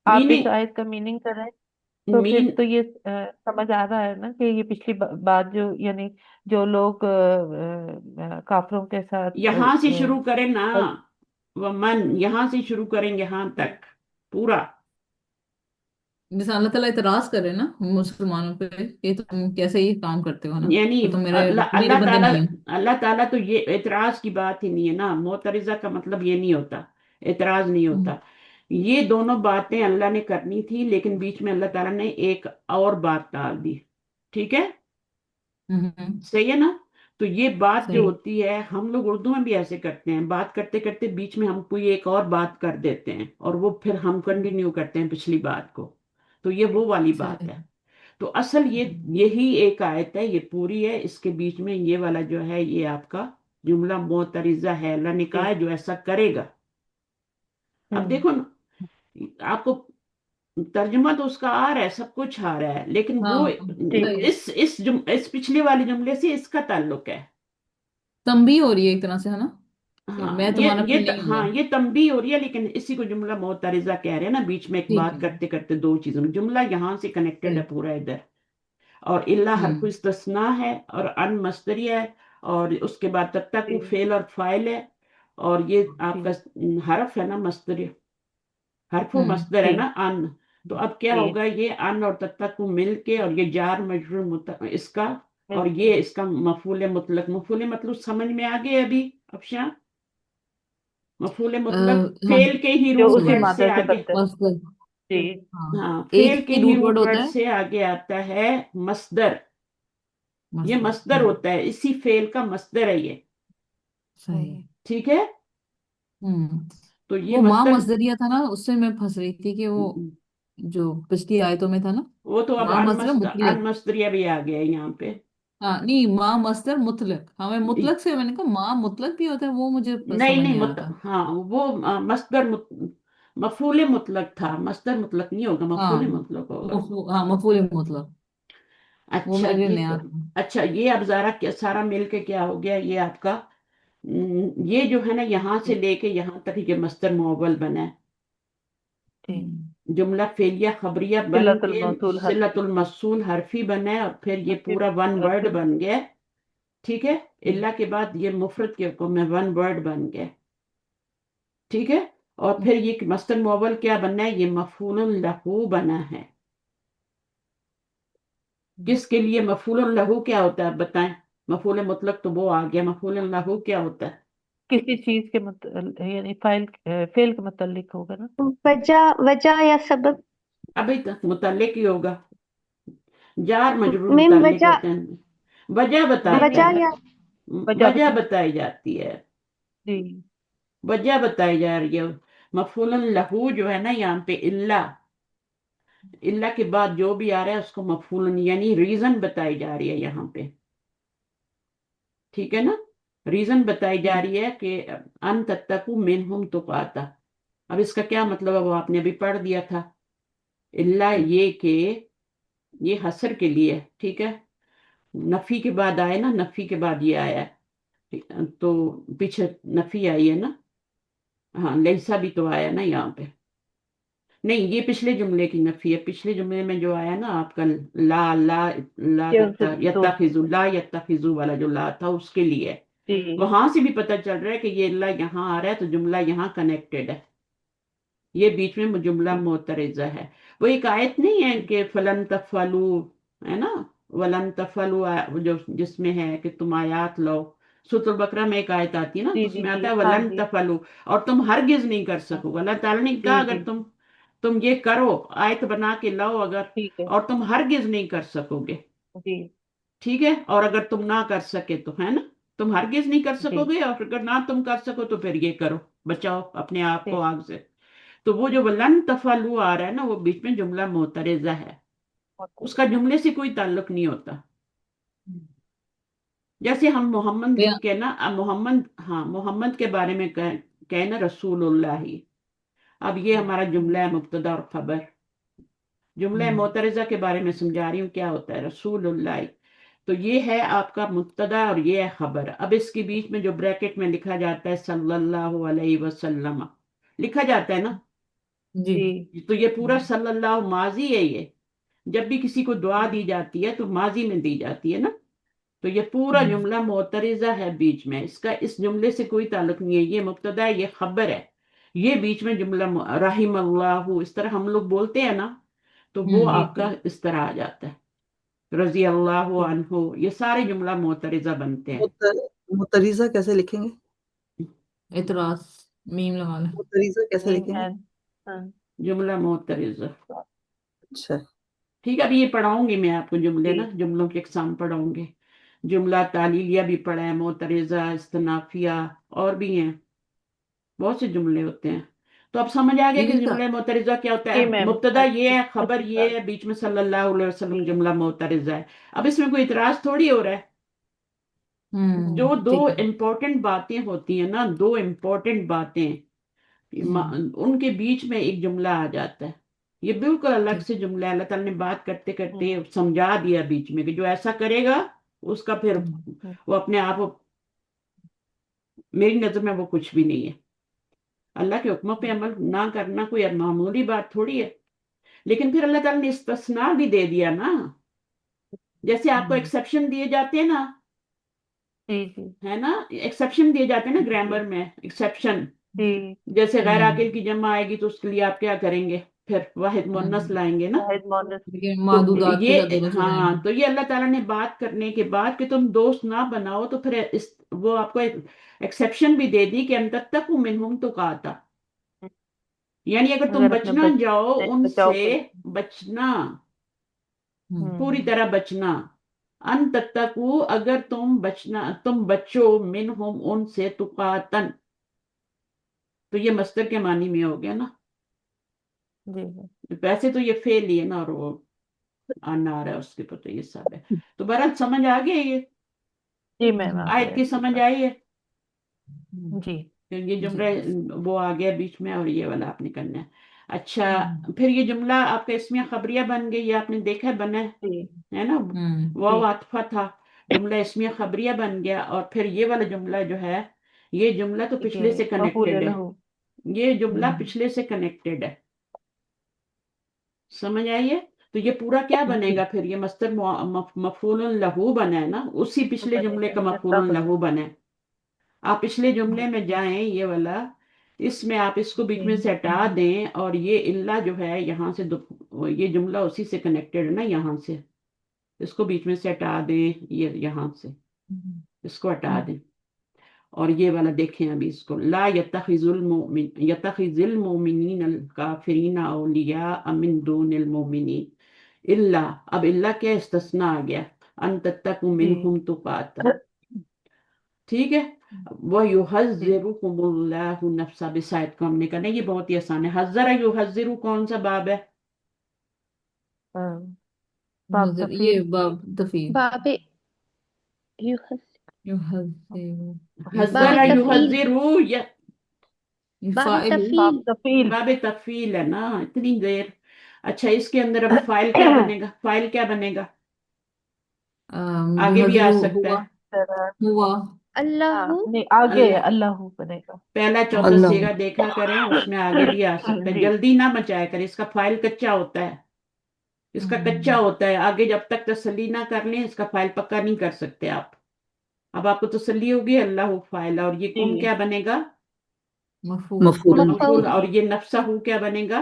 आप इस मीनिंग, आयत का मीनिंग कर रहे हैं। तो मीन फिर तो ये समझ आ रहा है ना कि ये पिछली बात जो यानी जो लोग काफिरों के साथ यहां से शुरू करें ना, वह मन यहां से शुरू करेंगे यहां तक पूरा। जैसे अल्लाह ताला इतराज कर रहे हैं ना मुसलमानों पे, कि तुम कैसे ये काम करते हो ना, यानी तो तुम मेरे अल्लाह मेरे अल्लाह बंदे ताला, नहीं हो। अल्लाह ताला तो ये एतराज की बात ही नहीं है ना, मोतरिजा का मतलब ये नहीं होता, एतराज नहीं हम्म, होता। ये दोनों बातें अल्लाह ने करनी थी, लेकिन बीच में अल्लाह ताला ने एक और बात डाल दी, ठीक है, हम्म, सही है ना। तो ये बात जो सही। होती है, हम लोग उर्दू में भी ऐसे करते हैं, बात करते करते बीच में हम कोई एक और बात कर देते हैं, और वो फिर हम कंटिन्यू करते हैं पिछली बात को। तो ये वो वाली बात सही। है। तो असल ये, यही एक आयत है, ये पूरी है, इसके बीच में ये वाला जो है, ये आपका जुमला मोतरिजा है, अल्लाह ने कहा जी है जो ऐसा करेगा, अब हम्म। देखो ना, आपको तर्जुमा तो उसका आ रहा है, सब कुछ आ रहा है, लेकिन वो हाँ ठीक है। इस पिछले वाले जुमले से इसका ताल्लुक है। तंबी हो रही है एक तरह से, है ना, कि हाँ मैं तुम्हारा पे नहीं हाँ हुआ। ये तंबी हो रही है, लेकिन इसी को जुमला मोतरिजा कह रहे हैं ना, बीच में एक ठीक बात है। करते करते दो चीजों में जुमला यहाँ से कनेक्टेड है सही। पूरा इधर। और इल्ला हरफ हम्म। इस्तिस्ना है, और अन मस्दरी है, और उसके बाद तब तक वो जी फेल और फाइल है। और ये आपका जी हरफ है ना मस्दरी, हरफ मस्दर है जी ना अन। तो अब क्या जी। होगा, ये अन और तब तक वो मिल के, और ये जार मजरूर इसका, और बिल्कुल। ये इसका मफूल मुतलक। मफूल मतलब समझ में आ गए अभी अफशा? मफूल मुतलक हाँ, फेल के ही जो रूट उसी समझ। वर्ड से मादे से आगे, बनते हैं। मस्तर। जी हाँ, हाँ एक फेल के ही ही रूट वर्ड रूट होता वर्ड है। से आगे आता है मस्दर। ये मस्तर। मस्दर होता है, इसी फेल का मस्दर है ये। सही है। ठीक है, हम्म। तो ये वो माँ मस्दर, मस्दरिया था ना, उससे मैं फंस रही थी कि वो जो पिछली आयतों में था ना, वो तो अब माँ मस्तर मुतलक। अनमस्दरिया भी आ गया है यहाँ पे। हाँ नहीं, माँ मस्तर मुतलक, हाँ मैं मुतलक से, मैंने कहा माँ मुतलक भी होता है, वो मुझे नहीं समझ नहीं नहीं आ रहा था। हाँ वो मफूल मुतलक था, मस्दर मुतलक नहीं होगा, हाँ, मफूल मुतलक होगा। हाँ मफूल मुतलक। वो अच्छा मेरे लिए ये नया तो, था। अच्छा ये अब सारा सारा मिल के क्या हो गया, ये आपका ये जो है ना यहाँ से जी लेके यहाँ तक ये मस्दर मुअव्वल बना है। जी। जुमला फेलिया खबरिया बन सिलतुल के मौसूल हरफी। सिलतुल मौसूल हरफी बना है, और फिर ये हरफी पूरा वन और वर्ड फिर बन गया। ठीक है, जी इल्ला के बाद ये मुफरत के हुक्म में वन वर्ड बन गया। ठीक है, और फिर ये मस्तर मुअव्वल क्या बनना है, ये मफूलुन लहू बना है। किसके लिए मफूलुन लहू क्या होता है बताएं? मफूल मुतलक तो वो आ गया, मफूलुन लहू क्या होता है? किसी चीज के यानी फाइल फेल के मुतल्लिक होगा ना। वजह वजह या सबब। अभी तक मुतल्लिक ही होगा, जार मजरूर मैम मुतल्लिक वजह, होते हैं। वजह नहीं बताते वजह नहीं, हैं, या वजह वजह बताए। बताई जाती है, जी वजह बताई जा रही है। मफूलन लहू जो है ना यहाँ पे इल्ला, इल्ला के बाद जो भी आ रहा है उसको मफूलन यानी रीजन बताई जा रही है यहाँ पे। ठीक है ना, रीजन बताई जा जी रही है कि अन तत्तकू मिनहुम तुकाता। अब इसका क्या मतलब है वो आपने अभी पढ़ दिया था। इल्ला ये कि ये हसर के लिए है, ठीक है। नफी के बाद आए ना, नफी के बाद ये आया है, तो पीछे नफी आई है ना। हाँ लैसा भी तो आया ना यहाँ पे। नहीं ये पिछले जुमले की नफी है, पिछले जुमले में जो आया ना आपका ला ला, ला ये उनसे दूर। यत्तखिजु, ला यत्तखिजु वाला जो ला था उसके लिए है। जी वहां से भी पता चल रहा है कि ये ला यहाँ आ रहा है, तो जुमला यहाँ कनेक्टेड है, ये बीच में जुमला जी मोतरिजा है। वो एक आयत नहीं है कि फलन तफलू, है ना, वलन तफलू, वो जो जिसमें है कि तुम आयात लो। सूरह बकरा में एक आयत आती है ना, तो जी उसमें आता जी है हाँ वलन जी तफलू, और तुम हरगिज नहीं कर हाँ, सकोगे। अल्लाह ताला ने कहा जी अगर जी तुम ये करो, आयत बना के लाओ अगर, ठीक है। और तुम हरगिज नहीं कर सकोगे। जी ठीक है, और अगर तुम ना कर सके तो, है ना, तुम हरगिज नहीं कर जी सकोगे, और अगर ना तुम कर सको तो फिर ये करो, बचाओ अपने आप को ठीक। आग से। तो वो जो लन तफलु आ रहा है ना, वो बीच में जुमला मोतरेजा है, होता उसका जुमले से कोई ताल्लुक नहीं होता। हम्म। जैसे हम मोहम्मद या- लिख के ना, अब मोहम्मद, हाँ मोहम्मद के बारे में कहे ना रसूलुल्लाह ही। अब ये हमारा जुमला है मुब्तदा और खबर। जुमला हम्म। मोतरेजा के बारे में समझा रही हूँ क्या होता है रसूलुल्लाह। तो ये है आपका मुब्तदा और ये है खबर। अब इसके बीच में जो ब्रैकेट में लिखा जाता है सल्लल्लाहु अलैहि वसल्लम, लिखा जाता है ना, जी। जी तो ये पूरा सल्लल्लाहु माजी है ये। जब भी किसी को दुआ दी जाती है तो माजी में दी जाती है ना, तो ये पूरा हम्म। जुमला मोतरिजा है बीच में, इसका इस जुमले से कोई ताल्लुक नहीं है। ये मुब्तदा है, ये खबर है, ये बीच में जुमला रहीम अल्लाह, इस तरह हम लोग बोलते हैं ना, तो वो हम्म। जी आपका जी इस तरह आ जाता है। रजी अल्लाह जी अन्हु, ये सारे जुमला मोतरिजा बनते हैं। मुतर, मुतरीजा कैसे लिखेंगे? इतराज, मीम लगा ले। मुतरीजा कैसे मीम लिखेंगे? एन हाँ। जुमला मोतरिजा। अच्छा। ठीक है, अभी ये पढ़ाऊंगी मैं आपको जुमले ना, जी जुमलों के एग्जाम पढ़ाऊंगे। जुमला तालीलिया भी पढ़ा है, मोतरेजा, इस्तनाफिया, और भी हैं, बहुत से जुमले होते हैं। तो अब समझ आ गया कि ठीक है। जुमला मोतरिजा क्या होता है। जी अब मैम मुब्तदा ये अच्छी है, खबर अच्छी ये बात। है, बीच में सल्लल्लाहु अलैहि वसल्लम, जी जुमला मोतरिजा है। अब इसमें कोई इतराज थोड़ी हो रहा है। जो दो ठीक है। इम्पोर्टेंट बातें होती हैं ना, दो इम्पोर्टेंट बातें, उनके बीच में एक जुमला आ जाता है, ये बिल्कुल अलग ठीक। से जुमला है। अल्लाह ताला ने बात करते करते हम्म, समझा दिया बीच में कि जो ऐसा करेगा उसका फिर हम्म, हम्म, वो अपने आप, मेरी नजर में वो कुछ भी नहीं है। अल्लाह के हुक्मों पे अमल ना करना कोई मामूली बात थोड़ी है। लेकिन फिर अल्लाह ताला ने इस्तिस्ना भी दे दिया ना, जैसे आपको हम्म, एक्सेप्शन दिए जाते हैं ना, जी जी है ना, एक्सेप्शन दिए जाते हैं ना जी ग्रामर में, एक्सेप्शन। जी। जैसे गैर हम्म, आकिल की जमा आएगी तो उसके लिए आप क्या करेंगे, फिर वाहिद मुअन्नस हम्म। लाएंगे ना। शाहिद मोहनस। लेकिन तो मादूदात के ये, साथ दोनों चीजें हाँ, आएंगी। तो ये अल्लाह ताला ने बात करने के बाद कि तुम दोस्त ना बनाओ, तो फिर वो आपको एक एक्सेप्शन भी दे दी कि अंततक मिनहुम तो कहा था, यानी अगर तुम अगर अपने बचना जाओ बच्चे बचाओ उनसे, कर। बचना, हम्म, पूरी हम्म, तरह बचना। अंततकू, अगर तुम बचो मिनहुम उनसे, तुकातन, तो ये मस्तर के मानी में हो गया ना। जी जी वैसे तो ये फेल ही है ना, और वो आना आ रहा है उसके ऊपर, तो ये सब है। तो बहरहाल समझ आ गया ये, जी मैम आ आयत गया की अच्छी समझ तरह। आई है। जी तो ये जी। जुमला वो आ गया बीच में, और ये वाला आपने करना है। हम्म, अच्छा, फिर ये जुमला आपका इसमें खबरिया बन गई, ये आपने देखा जी है ना। वाव जी आतफा था, जुमला इसमें खबरिया बन गया। और फिर ये वाला जुमला जो है, ये जुमला तो ठीक है। पिछले से मफूल कनेक्टेड है, लहू। ये जुमला हम्म, पिछले से कनेक्टेड है। समझ आइए। तो ये पूरा क्या जी बनेगा फिर, ये मस्तर मफूल लहू बना है ना, उसी पिछले जुमले बनेगा का मफूल यत्ताखिज़। लहू बना है। आप पिछले जुमले में जाएं, ये वाला, इसमें आप इसको बीच में जी। से हटा दें, और ये इल्ला जो है यहाँ से ये जुमला उसी से कनेक्टेड है ना, यहाँ से इसको बीच में से हटा दें, ये यहाँ से हम्म, इसको हटा दें। और ये वाला देखें अभी इसको, ला यत्तखिज़ुल मोमिनीन अल काफिरीन औलिया मिन दूनिल मोमिनीन इल्ला। अब इल्ला क्या, इस्तिस्ना आ गया, अन तत्तकू जी मिनहुम तुकाता। ठीक है। वह जी युहज़्ज़िरुकुमुल्लाहु नफ्सा, बिसायत को हमने करना, ये बहुत ही आसान है। हज़्ज़रा युहज़्ज़िरु कौन सा बाब है? हाँ, बाप ये तफील। बाब तफील। बाबे युहस युहज़्ज़िरु, ये बाबे हज़्ज़रा फाइल है। तफील युहज़्ज़िरु, या ये बाबे फाइल है। तफील बाप तफील। बाब तफील है ना, इतनी देर। अच्छा, इसके अंदर अब फाइल क्या बनेगा, फाइल क्या बनेगा, आगे भी आ युहज़्ज़िरु सकता हुआ। है। हुआ। अल्लाह हाँ नहीं, आगे अल्लाह, अल्लाह बनेगा। पहला चौथा अल्लाह। अल्लाह। सीगा देखा करें, उसमें आगे भी आ सकता है, जी जल्दी ना मचाया करें, इसका फाइल कच्चा होता है, इसका कच्चा हम्म, होता है, आगे जब तक तसल्ली ना कर लें इसका फाइल पक्का नहीं कर सकते आप। अब आपको तसल्ली होगी, अल्लाह फाइल, और ये कुन जी क्या बनेगा, मफूल। मफूलन भी। मफूल, मफऊल और ये नफ्सा क्या बनेगा,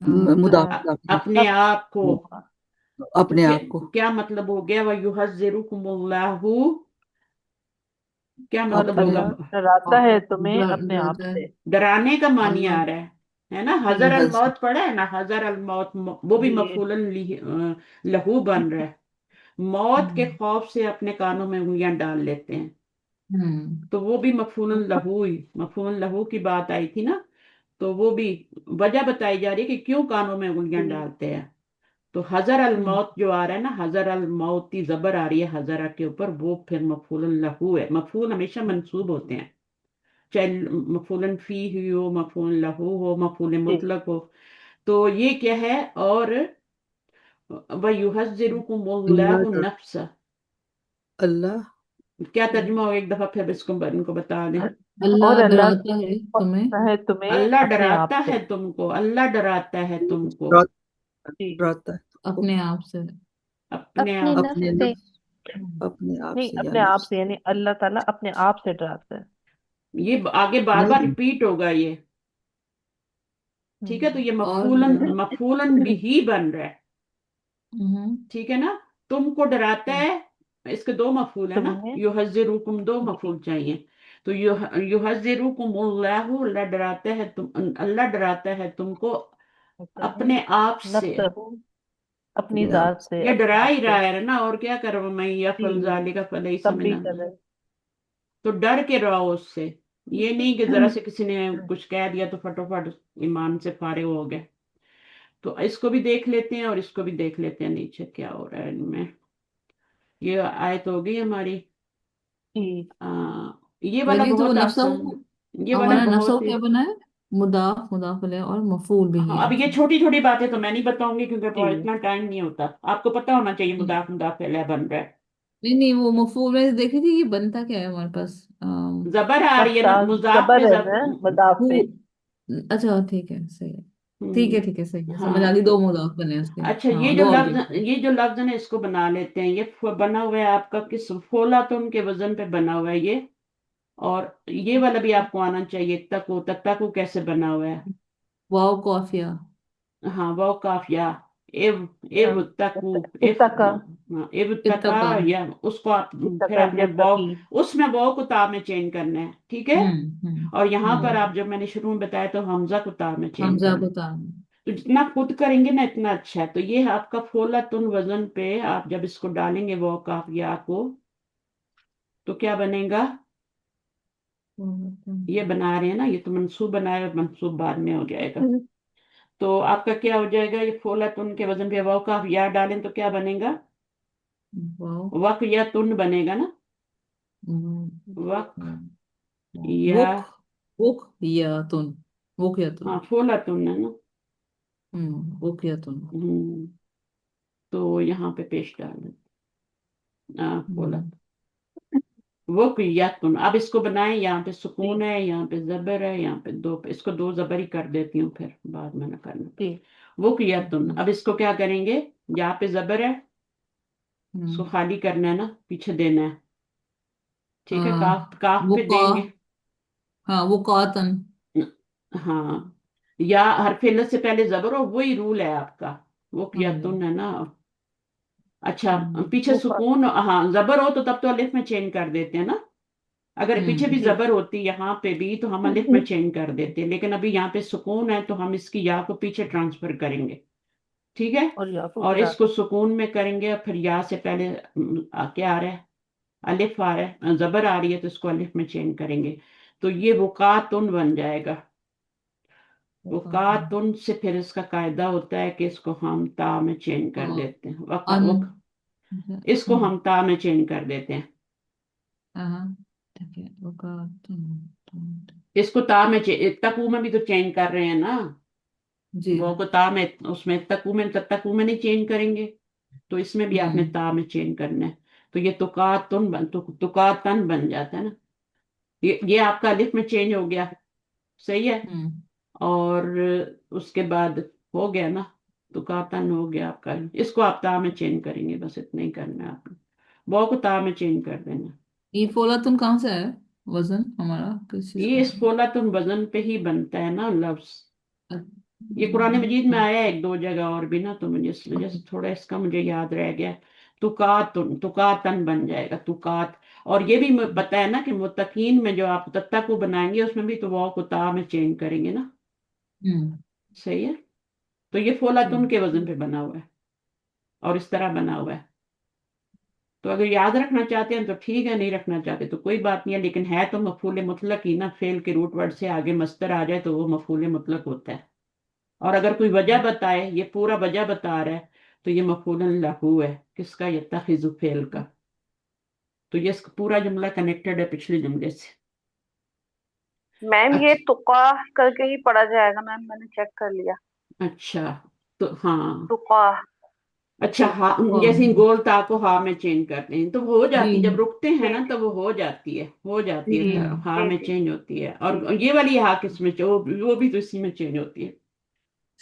मुदाफ अपने नफ्स आप को। हुआ। तो अपने क्या, आप को। क्या मतलब हो गया, वह युहज़्ज़िरुकुमुल्लाहु, क्या मतलब अपने होगा, अल्लाह डराता है तुम्हें अपने आप डरता है से। डराने का मानी अल्लाह। आ रहा है ना। जी हजर अल हज मौत पड़ा है ना, हजर अल मौत, वो भी जी मफूलन लहू बन रहा है। मौत के हम्म, खौफ से अपने कानों में उंगलियां डाल लेते हैं, हम्म, तो वो भी मफूलन लहू ही, मफूलन लहू की बात आई थी ना। तो वो भी वजह बताई जा रही है कि क्यों कानों में उंगलियां जी डालते हैं। तो हजर अल हम्म, मौत जो आ रहा है ना, हजर अल मौती जबर आ रही है हजरा के ऊपर, वो फिर मफूलन लहू है। मफूल हमेशा मंसूब होते हैं, चाहे मफूलन फी ही हो, मफूल लहू हो, मफूल जी मुतलक हो। तो ये क्या है, और व युहज़्ज़िरुकुमुल्लाहु अल्लाह नफ्स, अल्लाह क्या तर्जुमा हो, एक दफा फिर इसको इनको बता दें। और अल्लाह अल्लाह डराता है तुम्हें डराता है तुम्हें अल्लाह अपने डराता आप से। है तुमको, अल्लाह डराता है तुमको रात जी रात है तुमको। अपने आप से। अपने अपने आप नफ्स अपने से नफ्स, हम्म, अपने आप नहीं, से या अपने आप नफ्स। से यानी अल्लाह ताला अपने आप से डराता है। ये आगे बार बार नहीं, रिपीट होगा ये। ठीक है, तो ये और मफूलन, मफूलन बिही बन रहा है। हम्म, ठीक है ना, तुमको डराता है, इसके दो मफूल है ना, तुम्हें युहज़्ज़िरुकुम दो जी मफूल चाहिए। तो युहज़्ज़िरुकुमुल्लाहु, अल्लाह डराता है अल्लाह डराता है तुमको होता है अपने आप से। नफ्सहू, अपनी अपने आप जात से, ये अपने डरा आप ही रहा से। है ना, और क्या करो, मैं या फल जी जालिका फलैसा तब भी मिनल, कर रहे तो डर के रहो उससे। ये नहीं कि जरा हैं। से किसी ने कुछ कह दिया तो फटोफट ईमान से फारिग हो गए। तो इसको भी देख लेते हैं और इसको भी देख लेते हैं, नीचे क्या हो रहा है इनमें। ये आयत हो गई हमारी। जी ये वाला पहली तो वो बहुत नफ्सा आसान है। ये वाला हमारा नसो बहुत ही। क्या बना है? मुदाफ, मुदाफ अलैह और मफूल भी हाँ, है। अब ये छोटी छोटी बातें तो मैं नहीं बताऊंगी क्योंकि जी। इतना टाइम नहीं होता। आपको पता होना चाहिए हम्म। मुदाफ मुदाफ अलैह बन रहा है। नहीं नहीं, वो मफूल में देखी थी, ये बनता क्या है हमारे पास? जबर आ रही है ना, मफ्ता मुजाफ पे जबर है जब। ना मदाफ पे। अच्छा ठीक है, सही है। ठीक है हम्म, ठीक है, सही है, समझ आ हाँ गई, तो दो मुदाफ बने उसके। अच्छा, हाँ, दो ये ऑब्जेक्ट। जो लफ्ज है इसको बना लेते हैं। ये बना हुआ है आपका किस फोला तो उनके वजन पे बना हुआ है ये। और ये वाला भी आपको आना चाहिए, तकु। तकु कैसे बना हुआ है? वाव कॉफिया। हाँ, वो काफिया। एव हाँ, एव तकु। इफ इत्तका। हाँ, एव तका। इत्तका। या उसको आप फिर इत्तका आपने वो यत्तकी। उसमें वो को ता में चेंज करना है, ठीक है। और यहाँ पर हम्म। आप, जब मैंने शुरू में बताया, तो हमजा को ता में चेंज हमजा करना को है। ताम। तो जितना खुद करेंगे ना इतना अच्छा है। तो ये है आपका फोला तुन वजन पे। आप जब इसको डालेंगे वो काफिया को, तो क्या बनेगा? ये बना रहे हैं ना, ये तो मंसूब बनाए, और मंसूब बाद में हो जाएगा। तो आपका क्या हो जाएगा? ये फोला तुन के वजन पे वाव काफ या डालें तो क्या बनेगा? वाव। वक या तुन बनेगा ना। वक या। वुक। वुक या तुन। वुक या तुन। हाँ, फोला तुन है ना। वुक या तुन। हम्म। तो यहाँ पे पेश डाल दें। फोला। हम्म। वो कुय्यातुन। अब इसको बनाएं, यहाँ पे जी। सुकून है, यहाँ पे जबर है, यहाँ पे दो, इसको दो जबर ही कर देती हूँ, फिर बाद में ना करना। जी। वो कुय्यातुन। अब इसको क्या करेंगे? यहाँ पे जबर है, इसको हम्म। खाली करना है ना, पीछे देना है। आ, ठीक है, काफ काफ वो पे का। देंगे। हाँ, वो कॉटन। हाँ, या हरफ इल्लत से पहले जबर हो, वही रूल है आपका। वो हम्म। कुय्यातुन है ना। अच्छा, हम्म। पीछे वो सुकून, हाँ जबर हो तो तब तो अलिफ में चेंज कर देते हैं ना। अगर पीछे भी जी। जबर होती यहाँ पे भी तो हम अलिफ में चेंज कर देते, लेकिन अभी यहाँ पे सुकून है तो हम इसकी या को पीछे ट्रांसफर करेंगे। ठीक है। और याकूब और फिर इसको आता। सुकून में करेंगे, और फिर या से पहले क्या आ रहा है? अलिफ आ रहा है, जबर आ रही है, तो इसको अलिफ में चेंज करेंगे। तो ये वकातुन बन जाएगा। वो कॉटन। वकातुन से फिर इसका कायदा होता है कि इसको हम ता में चेंज कर देते हैं। अन। इसको हम ता में चेंज कर देते हैं। हाँ ठीक है, वो कॉटन। इसको ता में तकू में भी तो चेंज कर रहे हैं ना। जी। वो को ता में, उसमें तकू में नहीं चेंज करेंगे। तो इसमें भी आपने हम्म। ता में चेंज करना है। तो ये तुकातन बन जाता है ना। ये आपका अलिफ में चेंज हो गया। सही है। हम्म। और उसके बाद हो गया ना, तुकातन हो गया आपका। इसको आप ता में चेंज करेंगे, बस इतना ही करना है आपने। वो को ता में चेंज कर देना। ये फोलातुन कहाँ से है? वजन हमारा किस चीज ये का इस फोलातुन वजन पे ही बनता है ना लफ्ज। है? ये कुरान मजीद में आया है एक दो जगह और भी ना, तो मुझे इस वजह से थोड़ा इसका मुझे याद रह गया। तुकातन बन जाएगा, तुकात। और ये भी पता है ना कि मुत्तकीन में जो आप तत्ता को बनाएंगे उसमें भी तो वाव को ता में चेंज करेंगे ना। हम्म। सही है। तो ये फोलातुन के वजन पे बना हुआ है, और इस तरह बना हुआ है। तो अगर याद रखना चाहते हैं तो ठीक है, नहीं रखना चाहते तो कोई बात नहीं है, लेकिन है तो मफूल मुतलक ही ना। फेल के रूट वर्ड से आगे मस्तर आ जाए तो वो मफूल मुतलक होता है। और अगर कोई वजह बताए, ये पूरा वजह बता रहा है, तो ये मफूलन लहू है। किसका? यत्तखिजु फेल का। तो ये पूरा जुमला कनेक्टेड है पिछले जुमले से। मैम ये अच्छा। तुका करके ही पढ़ा जाएगा मैम, मैंने चेक कर लिया। अच्छा, तो हाँ। तुका। अच्छा, जी। हाँ, जैसे ही गोल ता को हा में चेंज करते हैं तो वो हो जी जाती है। जब रुकते हैं जी ना जी तो वो हो जाती है, हो जाती है। जी हा जी में जी चेंज होती है। जी। और ये वाली हा किस में वो भी तो इसी में चेंज होती है।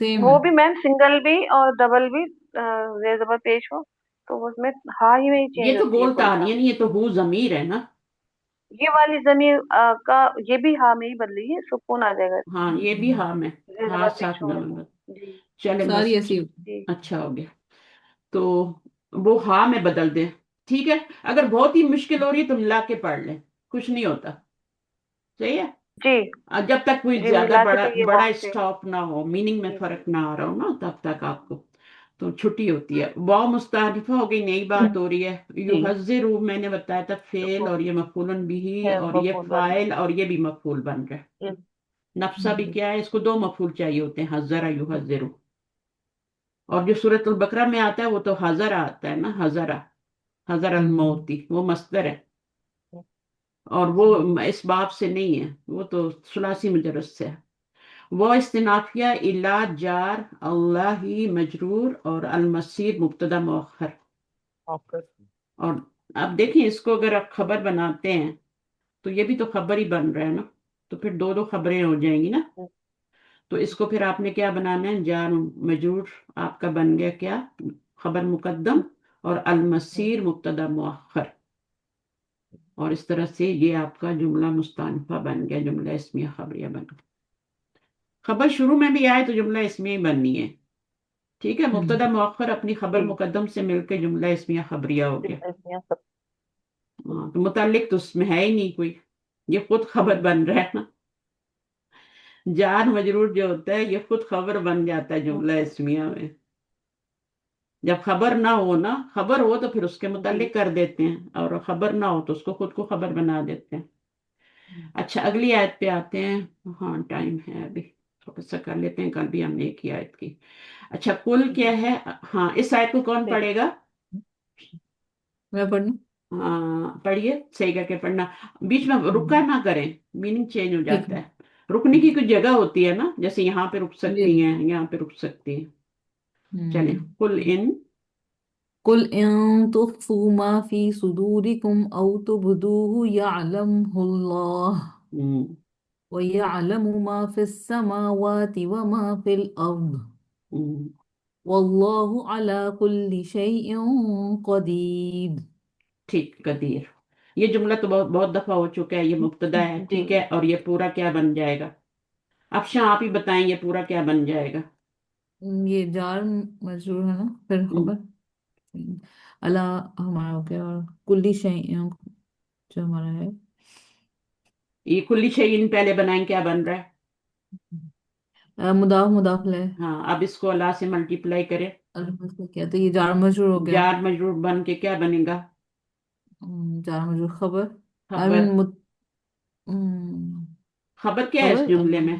सेम है। वो भी मैम सिंगल भी और डबल भी, जेर जबर पेश हो तो उसमें हा ही में ही ये चेंज तो होती है गोल कोई ता नहीं सा। है, नहीं, ये तो हु जमीर है ना। ये वाली जमीर का ये भी हा में ही बदली, सुकून आ जाएगा इसमें, हाँ, ये भी हा में। जेर हा जबर पेश साथ होने न पर। जी चले सारी बस। ऐसी होती जी। अच्छा हो गया। तो वो हा में बदल दे। ठीक है। अगर बहुत ही मुश्किल हो रही है तो मिला के पढ़ ले, कुछ नहीं होता। सही है। जी जब तक कोई जी ज्यादा मिला के बड़ा चाहिए बड़ा वॉक से। स्टॉप ना हो, मीनिंग में जी फर्क ना आ रहा हो ना, तब तक आपको तो छुट्टी होती है। वाव मुस्तारिफा हो गई, नई बात हो रही है। जी। युहज्जिरु मैंने बताया था फेल, तो और ये मफूलन बिही, है और ये मफूल बन फाइल, और ये भी मफूल बन रहा है। गया। नफ्सा भी है। क्या है? इसको दो मफूल चाहिए होते हैं, हजरा युहज्जिरु। और जो सूरतुल बकरा में आता है वो तो हजरा आता है ना, हजरा। हजर अल मौती वो मस्दर है। اور وہ اس باب سے نہیں ہے، وہ تو ثلاثی مجرد سے ہے۔ وہ استنافیہ الا جار اللہ مجرور اور المصیر مبتدا مؤخر۔ اور اب دیکھیں اس کو اگر آپ خبر بناتے ہیں تو یہ بھی تو خبر ہی بن رہا ہے نا، تو پھر دو دو خبریں ہو جائیں گی نا۔ تو اس کو پھر آپ نے کیا بنانا ہے، جار مجرور آپ کا بن گیا کیا، خبر مقدم، اور المصیر مبتدا مؤخر، اور اس طرح سے یہ آپ کا جملہ مستانفہ بن گیا، جملہ اسمیہ خبریہ بن گیا۔ خبر شروع میں بھی آئے تو جملہ اسمیہ ہی بننی ہے، ٹھیک ہے۔ مبتدا مؤخر اپنی خبر جی مقدم سے مل کے جملہ اسمیہ خبریہ ہو گیا۔ جملہ اسمیہ سب ہاں، تو متعلق تو اس میں ہے ہی نہیں کوئی، یہ خود خبر بن رہا ہے نا۔ جار مجرور جو ہوتا ہے یہ خود خبر بن جاتا ہے جملہ اسمیہ میں۔ جب خبر نہ ہو نا، خبر ہو تو پھر اس کے جی متعلق کر دیتے ہیں، اور خبر نہ ہو تو اس کو خود کو خبر بنا دیتے ہیں۔ اچھا اگلی آیت پہ آتے ہیں، ہاں ٹائم ہے ابھی، تھوڑا سا کر لیتے ہیں، کل بھی ہم نے ایک ہی آیت کی۔ اچھا کل کیا ہے، ہاں اس آیت کو کون پڑھے گا؟ میں پڑھوں؟ ہاں پڑھیے، صحیح کر کے پڑھنا، بیچ میں رکا نہ کریں، میننگ چینج ہو ٹھیک جاتا ہے۔ ہے۔ رکنے کی کوئی جگہ ہوتی ہے نا، جیسے یہاں پہ رک جی سکتی ہیں، یہاں پہ رک سکتی ہیں۔ چلیں، قل ان قل ان تخفوا ما في صدوركم او تبدوه يعلمه الله ہم، ويعلم ما في السماوات وما في الارض ہم، والله على كل شيء قدير۔ ٹھیک، قدیر، یہ جملہ تو بہت بہت دفعہ ہو چکا ہے، یہ مبتدا ہے، جی ٹھیک ہے، اور یہ پورا کیا بن جائے گا؟ افشاں آپ ہی بتائیں یہ پورا کیا بن جائے گا؟ یہ جار مجرور ہے نا، پھر ہم، خبر اللہ ہمارا ہو گیا، اور کلی شیء جو ہمارا ہے یہ کلی شیء پہلے بنائیں، کیا بن رہا ہے؟ مضاف مضاف لے، ہاں اب اس کو اللہ سے ملٹیپلائی کرے، الفاظ کا کیا، تو یہ جار مجرور ہو گیا، جار مجرور بن کے کیا بنے گا؟ جار مجرور خبر، آئی خبر، مین خبر کیا ہے اس خبر جملے میں؟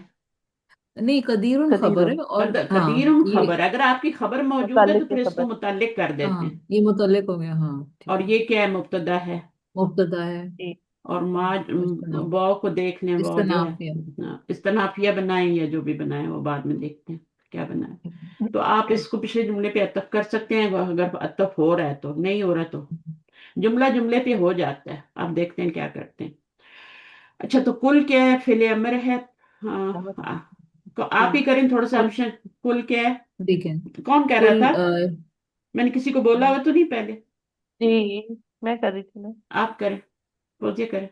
نہیں، قدیر قدیر خبر ہے، اور ہاں قدیر یہ خبر، اگر آپ کی خبر موجود ہے تو متعلق پھر کی اس کو خبر متعلق کر دیتے ہاں ہیں، یہ متعلق ہو گیا، ہاں اور ٹھیک ہے، یہ کیا ہے، مبتدا ہے، مبتدا ہے، جی اور ما استناف واو کو دیکھ لیں، واو جو ہے استنافیہ، استنافیہ بنائیں یا جو بھی بنائیں وہ بعد میں دیکھتے ہیں کیا بنائیں۔ تو آپ اس کو پچھلے جملے پہ عطف کر سکتے ہیں، اگر عطف ہو رہا ہے تو، نہیں ہو رہا تو جملہ جملے پہ ہو جاتا ہے، آپ دیکھتے ہیں کیا کرتے ہیں۔ اچھا تو کل کیا ہے، فعل امر ہے، ہاں، تو آپ ہی کریں تھوڑا سا کل آپشن، کل کیا دیکھیں ہے، کون کہہ رہا کل تھا؟ میں نے کسی کو بولا ہوا تو نہیں پہلے؟ جی میں کر رہی تھی نا آپ کریں، فوزیہ کریں۔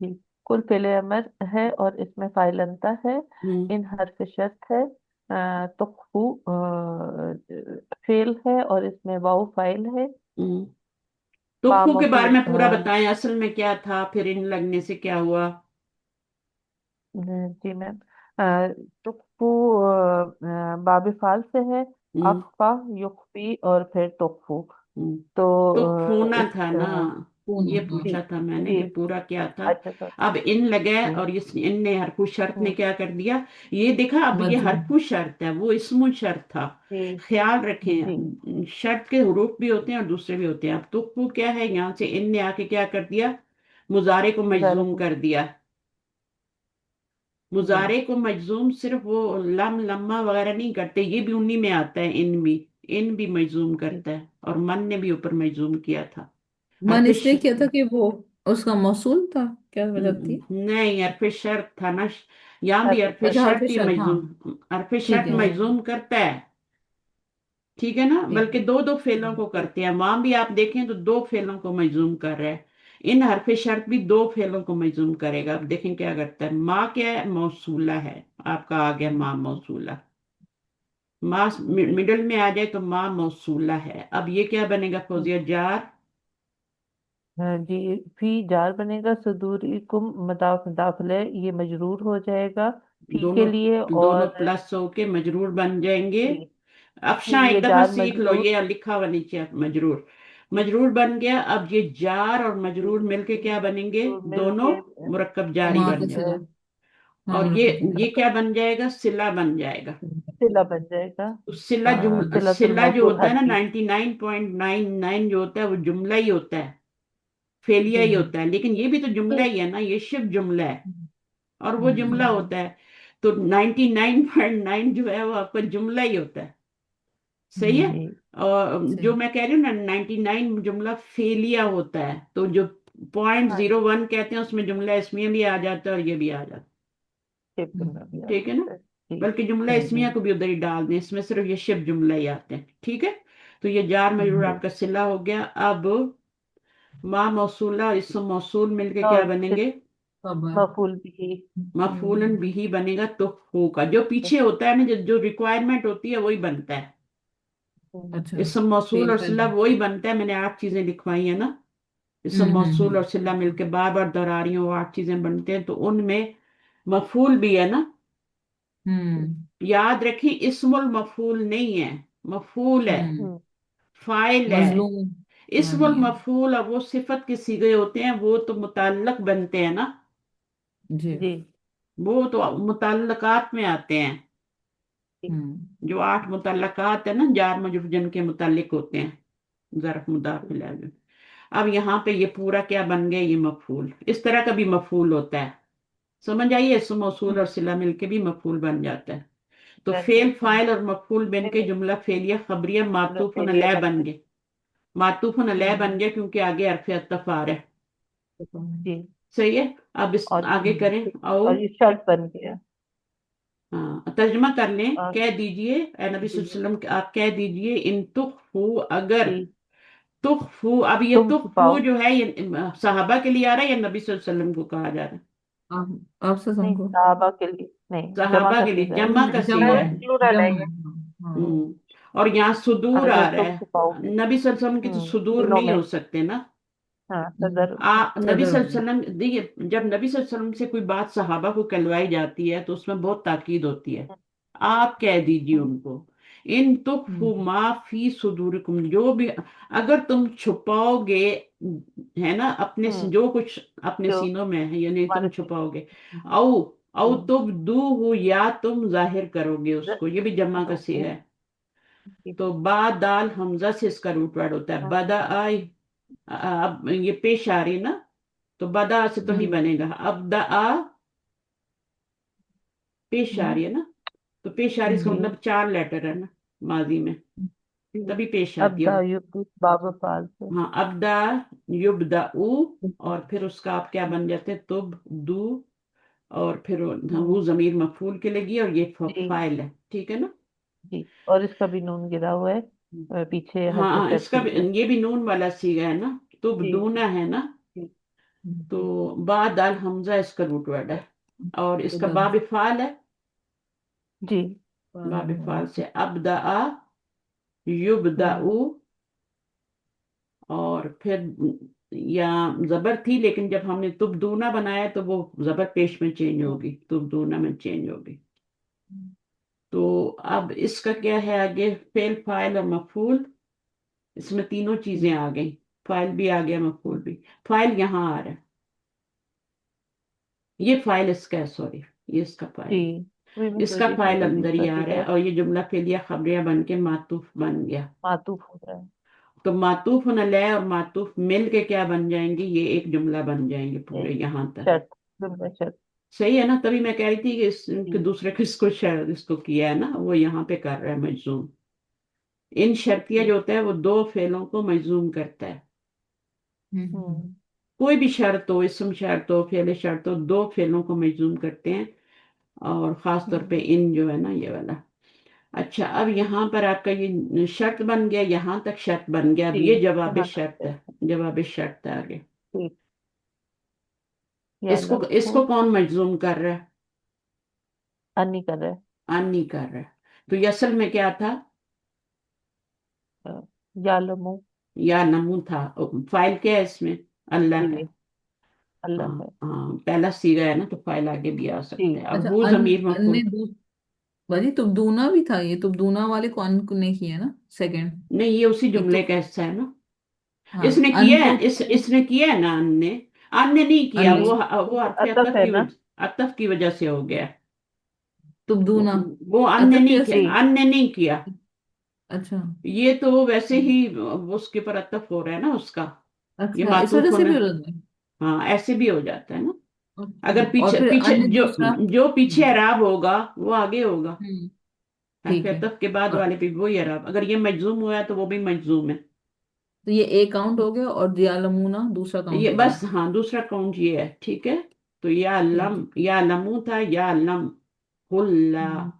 جی کل فعل امر ہے اور اس میں فاعل انتا ہے، ہوں، ان حرف شرط ہے، تخفو فعل ہے اور اس میں واو فاعل ہے، ہوں، ما تخفو کے بارے موصول میں پورا بتائیں، اصل میں کیا تھا، پھر ان لگنے سے کیا ہوا؟ جی میم، تخفو باب فعل سے ہے، ہوں، اخفا یخفی اور پھر تخفو، ہوں، تو تو کھونا اس تھا نا، پونا، یہ ہاں جی پوچھا تھا میں نے جی کہ پورا کیا تھا۔ اچھا سر اب ان لگے جی اور اس ان نے حرف شرط نے ہوں، کیا کر دیا، یہ دیکھا، اب یہ مجزوم، حرف شرط ہے، وہ اسم شرط تھا، جی خیال جی رکھیں شرط کے حروف بھی ہوتے ہیں اور دوسرے بھی ہوتے ہیں۔ اب تو کیا ہے، یہاں سے ان نے آ کے کیا کر دیا، مضارع کو ذرا مجزوم کر دیا۔ جی مضارع کو مجزوم صرف وہ لم لمہ وغیرہ نہیں کرتے، یہ بھی انہی میں آتا ہے، ان بھی مجزوم جی کرتا ہے، اور من نے بھی اوپر مجزوم کیا تھا، من حرف اس لیے کیا تھا کہ وہ اس کا موصول تھا، کیا وجہ تھی؟ نہیں، حرف شرط تھا نا، یہاں بھی حرف حرف شرط اچھا حرف شرط ہی شرط، ہاں مجزوم، حرف ٹھیک شرط ہے، مجزوم کرتا ہے، ٹھیک ہے نا، ٹھیک بلکہ دو دو فعلوں کو کرتے ہیں، وہاں بھی آپ دیکھیں تو دو فعلوں کو مجزوم کر رہا ہے، ان حرف شرط بھی دو فعلوں کو مجزوم کرے گا۔ اب دیکھیں کیا کرتا ہے، ماں کیا ہے، موصولہ ہے، آپ کا آ گیا ماں موصولہ، ماں جی مڈل میں آ جائے تو ماں موصولہ ہے۔ اب یہ کیا بنے گا فوزیہ، جار، ہاں جی، فی جار بنے گا، صدوری کم مضاف داخلے یہ مجرور ہو جائے گا فی کے دونوں لیے، اور دونوں پلس ہو کے مجرور بن جائیں گے۔ جی افشاں یہ ایک دفعہ جار سیکھ لو، مجرور یہ لکھا ہوا نیچے مجرور، مجرور بن گیا، اب یہ جار اور جی مجرور مل کے کیا بنیں گے، مجرور مل دونوں کے مرکب جاری ماں بن کے جائے، سلے، ہاں اور مرکب یہ کیا بن جائے گا، صلہ بن جائے گا۔ صلہ بن جائے گا، تو صلہ صلۃ صلہ جو الموصول ہوتا ہے نا حرفی 99.99 جو ہوتا ہے وہ جملہ ہی ہوتا ہے، फेलिया जी ही हाँ। होता है, लेकिन ये भी तो जुमला ही है ना, ये शिव जुमला है और वो जुमला हम्म होता है। तो 99.9 जो है वो आपका जुमला ही होता है। सही है। हम्म, जी और जो सही। मैं कह रही हूँ ना 99 जुमला फेलिया होता है, तो जो पॉइंट हाँ, 0.1 कहते हैं उसमें जुमला इसमें भी आ जाता है और ये भी आ जाता शिफ्ट हम्म में भी है। आ ठीक है ना। सकता है। जी बल्कि जुमला हम्म इसमिया को भी उधर ही डाल दें, इसमें सिर्फ ये शिव जुमला ही आते हैं। ठीक है। तो ये जार मजरूर हम्म, जी। आपका सिला हो गया। अब मा मौसूला और इसम मौसूल मिलके क्या और फिर बनेंगे? खबर। मफूल भी। मफूलन बिही बनेगा। तो होगा जो पीछे होता है ना, जो रिक्वायरमेंट होती है वही बनता है। अच्छा। इसम मौसूल फेल और फेल। सिला वही बनता है। मैंने 8 चीजें लिखवाई है ना, इसम मौसूल और सिला मिलके बार बार दोहरा रही हूँ, वो 8 चीजें बनते हैं। तो उनमें मफूल भी है ना। हम्म याद रखिए इस्मुल मफूल नहीं है, मफूल है, हम्म हम्म, फाइल है। मजलूम इस्मुल नहीं है। मफूल और वो सिफत के सीगे होते हैं, वो तो मुताल्लक बनते हैं ना, जी। जी वो तो मुतल्लकात में आते हैं। जी जो 8 मुतल्लकात है ना, जार मजरूर जिनके मुतालिक होते हैं, ज़र्फ मुदाफ इलैह में। अब यहाँ पे ये पूरा क्या बन गया? ये मफूल। इस तरह का भी मफूल होता है। समझ आइए, इसम मौसूल और सिला मिलके भी मफूल बन जाता है। तो वैसे फेल फाइल और मफूल बन नहीं के नहीं, जुमला फेलिया खबरिया पूरा मातूफन फेलिया अलैह बन बन गया। गए। मातूफन अलैह बन हम्म, गया क्योंकि आगे हरफ अतफ आ रहा है। जी। सही है। अब इस और आगे करें और और ये शर्त बन गया। हाँ, तर्जमा कर लें। और कह दीजिए ए नबी जी सल्लल्लाहु अलैहि वसल्लम, आप कह दीजिए इन तुखफू, अगर जी, तुखफू। अब ये तुम तुखफू छुपाओ। जो है ये सहाबा के लिए आ रहा है या नबी सल्लल्लाहु अलैहि वसल्लम को कहा जा रहा है? आप आपसे नहीं, समझो। सहाबा के लिए नहीं, जमा सहाबा का के लिए सीधा है। जमा का सीगा जमा है। प्लूरल है जमा ये। हाँ। हम्म। और यहाँ सुदूर आ अगर रहा तुम है। छुपाओगे। नबी सल्लल्लाहु अलैहि वसल्लम की तो सुदूर दिनों नहीं में। हो सकते ना। हाँ, हम्म, सदर। नबी सदर सल्लल्लाहु होगा। अलैहि वसल्लम देखिए, जब नबी सल्लल्लाहु अलैहि वसल्लम से कोई बात सहाबा को कहलवाई जाती है तो उसमें बहुत ताकीद होती है। आप कह दीजिए उनको, इन तुखफू हम्म मा फी सुदूरिकुम, जो भी अगर तुम छुपाओगे, है ना, अपने से हम्म, जो कुछ अपने जो सीनों में है, यानी तुम हमारे से। छुपाओगे। औ औ हम्म, तुम दू हो, या तुम जाहिर करोगे उसको, ये भी जमा का करोगे। सीगा है। जी, तो बा दाल हमजा से इसका रूट वर्ड होता है हाँ, बदा आई। अब ये पेश आ रही है ना, तो बदा से तो नहीं हम्म बनेगा। अब दा आ पेश आ हम्म रही है ना, तो पेश आ रही इसका हम्म, जी मतलब 4 लेटर है ना माजी में, जी। तभी पेश अब आती है। दायुब बाबा पाल से। हाँ, अबदा युबदा उ, और फिर उसका आप क्या बन जाते हैं? तुब दू, और फिर वो हम्म, जमीर मफूल के लगी और ये जी फाइल है। ठीक है ना। जी। और इसका भी नून गिरा हुआ है, पीछे हाँ हर्फ हाँ, शर्त इसका के भी, लिए। ये भी नून वाला सीगा है ना, तुब जी दूना है ना। जी तो जी। बा दाल हमजा इसका रूट वर्ड है, और तो इसका बाब फाल है। जी। बाब फाल से अबदा युबदा हम्म, और फिर या जबर थी, लेकिन जब हमने तुबदूना बनाया तो वो जबर पेश में चेंज हम्म, होगी, तुबदूना में चेंज होगी। तो अब इसका क्या है आगे? फेल फाइल और मफूल, इसमें तीनों चीजें आ गई। फाइल भी आ गया, मफूल भी। फाइल यहाँ आ रहा है, ये फाइल इसका है, सॉरी, ये इसका जी। फाइल। वही मैं इसका सोच रही थी फाइल अभी अंदर ही इसका आ रहा सीधा है, और ये जुमला फेलिया खबरिया बन के मातूफ बन गया। मातूफ हो रहा है। तो मातूफ अलैह और मातूफ मिल के क्या बन जाएंगे? ये एक जुमला बन जाएंगे पूरे एक यहाँ तक। शर्त, जुमला शर्त। सही है ना। तभी मैं कह रही थी कि जी दूसरे किसको शायद इसको किया है ना, वो यहाँ पे कर रहा है मजजूम। इन शर्तिया जी। जो होता है वो दो फेलों को मजजूम करता है। हम्म, कोई भी शर्त हो, इसम शर्त हो, फेल शर्त हो, दो फेलों को मजजूम करते हैं। और खास तौर पे हम्म, इन जो है ना, ये वाला। अच्छा, अब यहाँ पर आपका ये शर्त बन गया, यहाँ तक शर्त बन गया। अब जी। ये जवाब यहाँ तक शर्त शर्त। है, जवाब शर्त है आगे। ठीक। या इसको लब हो। इसको कौन मजजूम कर रहा है? अन्नी कर रहा है। अन्नी कर रहा है। तो ये असल में क्या था? अ, या लमो। या नमू था। फाइल क्या है इसमें? अल्लाह है। जी, अल्लाह हाँ है। हाँ, पहला सीगा है ना, तो फाइल आगे भी आ जी सकते हैं। अब अच्छा। वो जमीर अन्य मफूल। बाजी तुबदूना भी था, ये तुबदूना वाले कौन ने किया ना सेकंड। नहीं, ये उसी एक जुमले तो का हिस्सा है ना। हाँ इसने किया अन है, तो इसने किया है ना, अन्य नहीं किया। अन्य वो हरफ अतफ है ना। अतफ की वजह से हो गया। तुबदूना वो अन्य अतफ नहीं किया, कैसे। जी अन्य नहीं किया। अच्छा ये तो वैसे ही उसके ऊपर अतफ हो रहा है ना उसका। ये अच्छा, इस वजह मातूफ से होना। भी हो जाता है। हाँ, ऐसे भी हो जाता है ना। अच्छा, अगर और पीछे फिर पीछे अन्य जो दूसरा। जो पीछे एराब होगा वो आगे होगा। ठीक हरफ है। तफ के बाद और वाले पे वही एराब, अगर ये मजजूम हुआ है तो वो भी मजजूम है। तो ये एक काउंट हो गया और दियालमूना दूसरा काउंट ये हो गया। बस, हाँ, दूसरा काउंट ये है, ठीक है। तो ठीक है। या लमू था, या लम, हुल्ला, हम्म,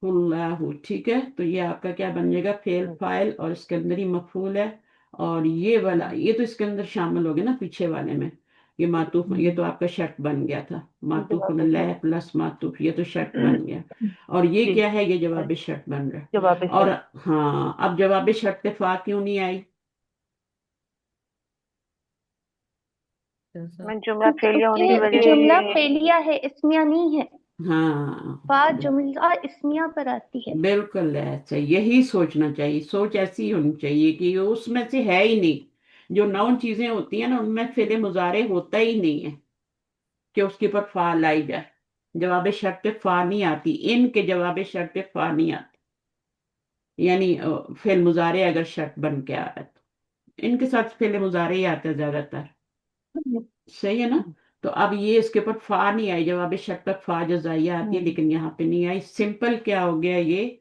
हुल्लाहु, ठीक है। तो ये आपका क्या बन जाएगा, फेल फाइल, और इसके अंदर ही मफूल है। और ये वाला, ये तो इसके अंदर शामिल हो गया ना पीछे वाले में। ये मातूफ, ये तो हम्म, आपका शर्त बन गया था, मातूफ जवाब लह प्लस मातूफ, ये तो शर्त बन गया। और ये जी। क्या है, ये जवाब शर्त बन रहा है। जवाब और शर्त। हाँ, अब जवाब शर्त फा क्यों नहीं आई? जैसा। मैं जुमला फेलिया होने की क्योंकि वजह जुमला से। फेलिया है, इसमिया नहीं है। हाँ, फा जुमला इसमिया पर आती है। बिल्कुल ऐसा यही सोचना चाहिए, सोच ऐसी होनी चाहिए कि उसमें से है ही नहीं। जो नाउन चीजें होती है ना, उनमें फेले मुजारे होता ही नहीं है कि उसके ऊपर फा लाई जाए। जवाब शर्त पे फा नहीं आती, इनके जवाब शर्त पे फा नहीं आती। यानी फेल मुजारे अगर शर्त बन के आ रहा है तो इनके साथ फेले मुजारे ही आते हैं ज्यादातर। सही है ना। तो अब ये इसके ऊपर फा नहीं आई, जवाब शर्त तक फा जजाइया आती है, लेकिन यहाँ पे नहीं आई। सिंपल क्या हो गया ये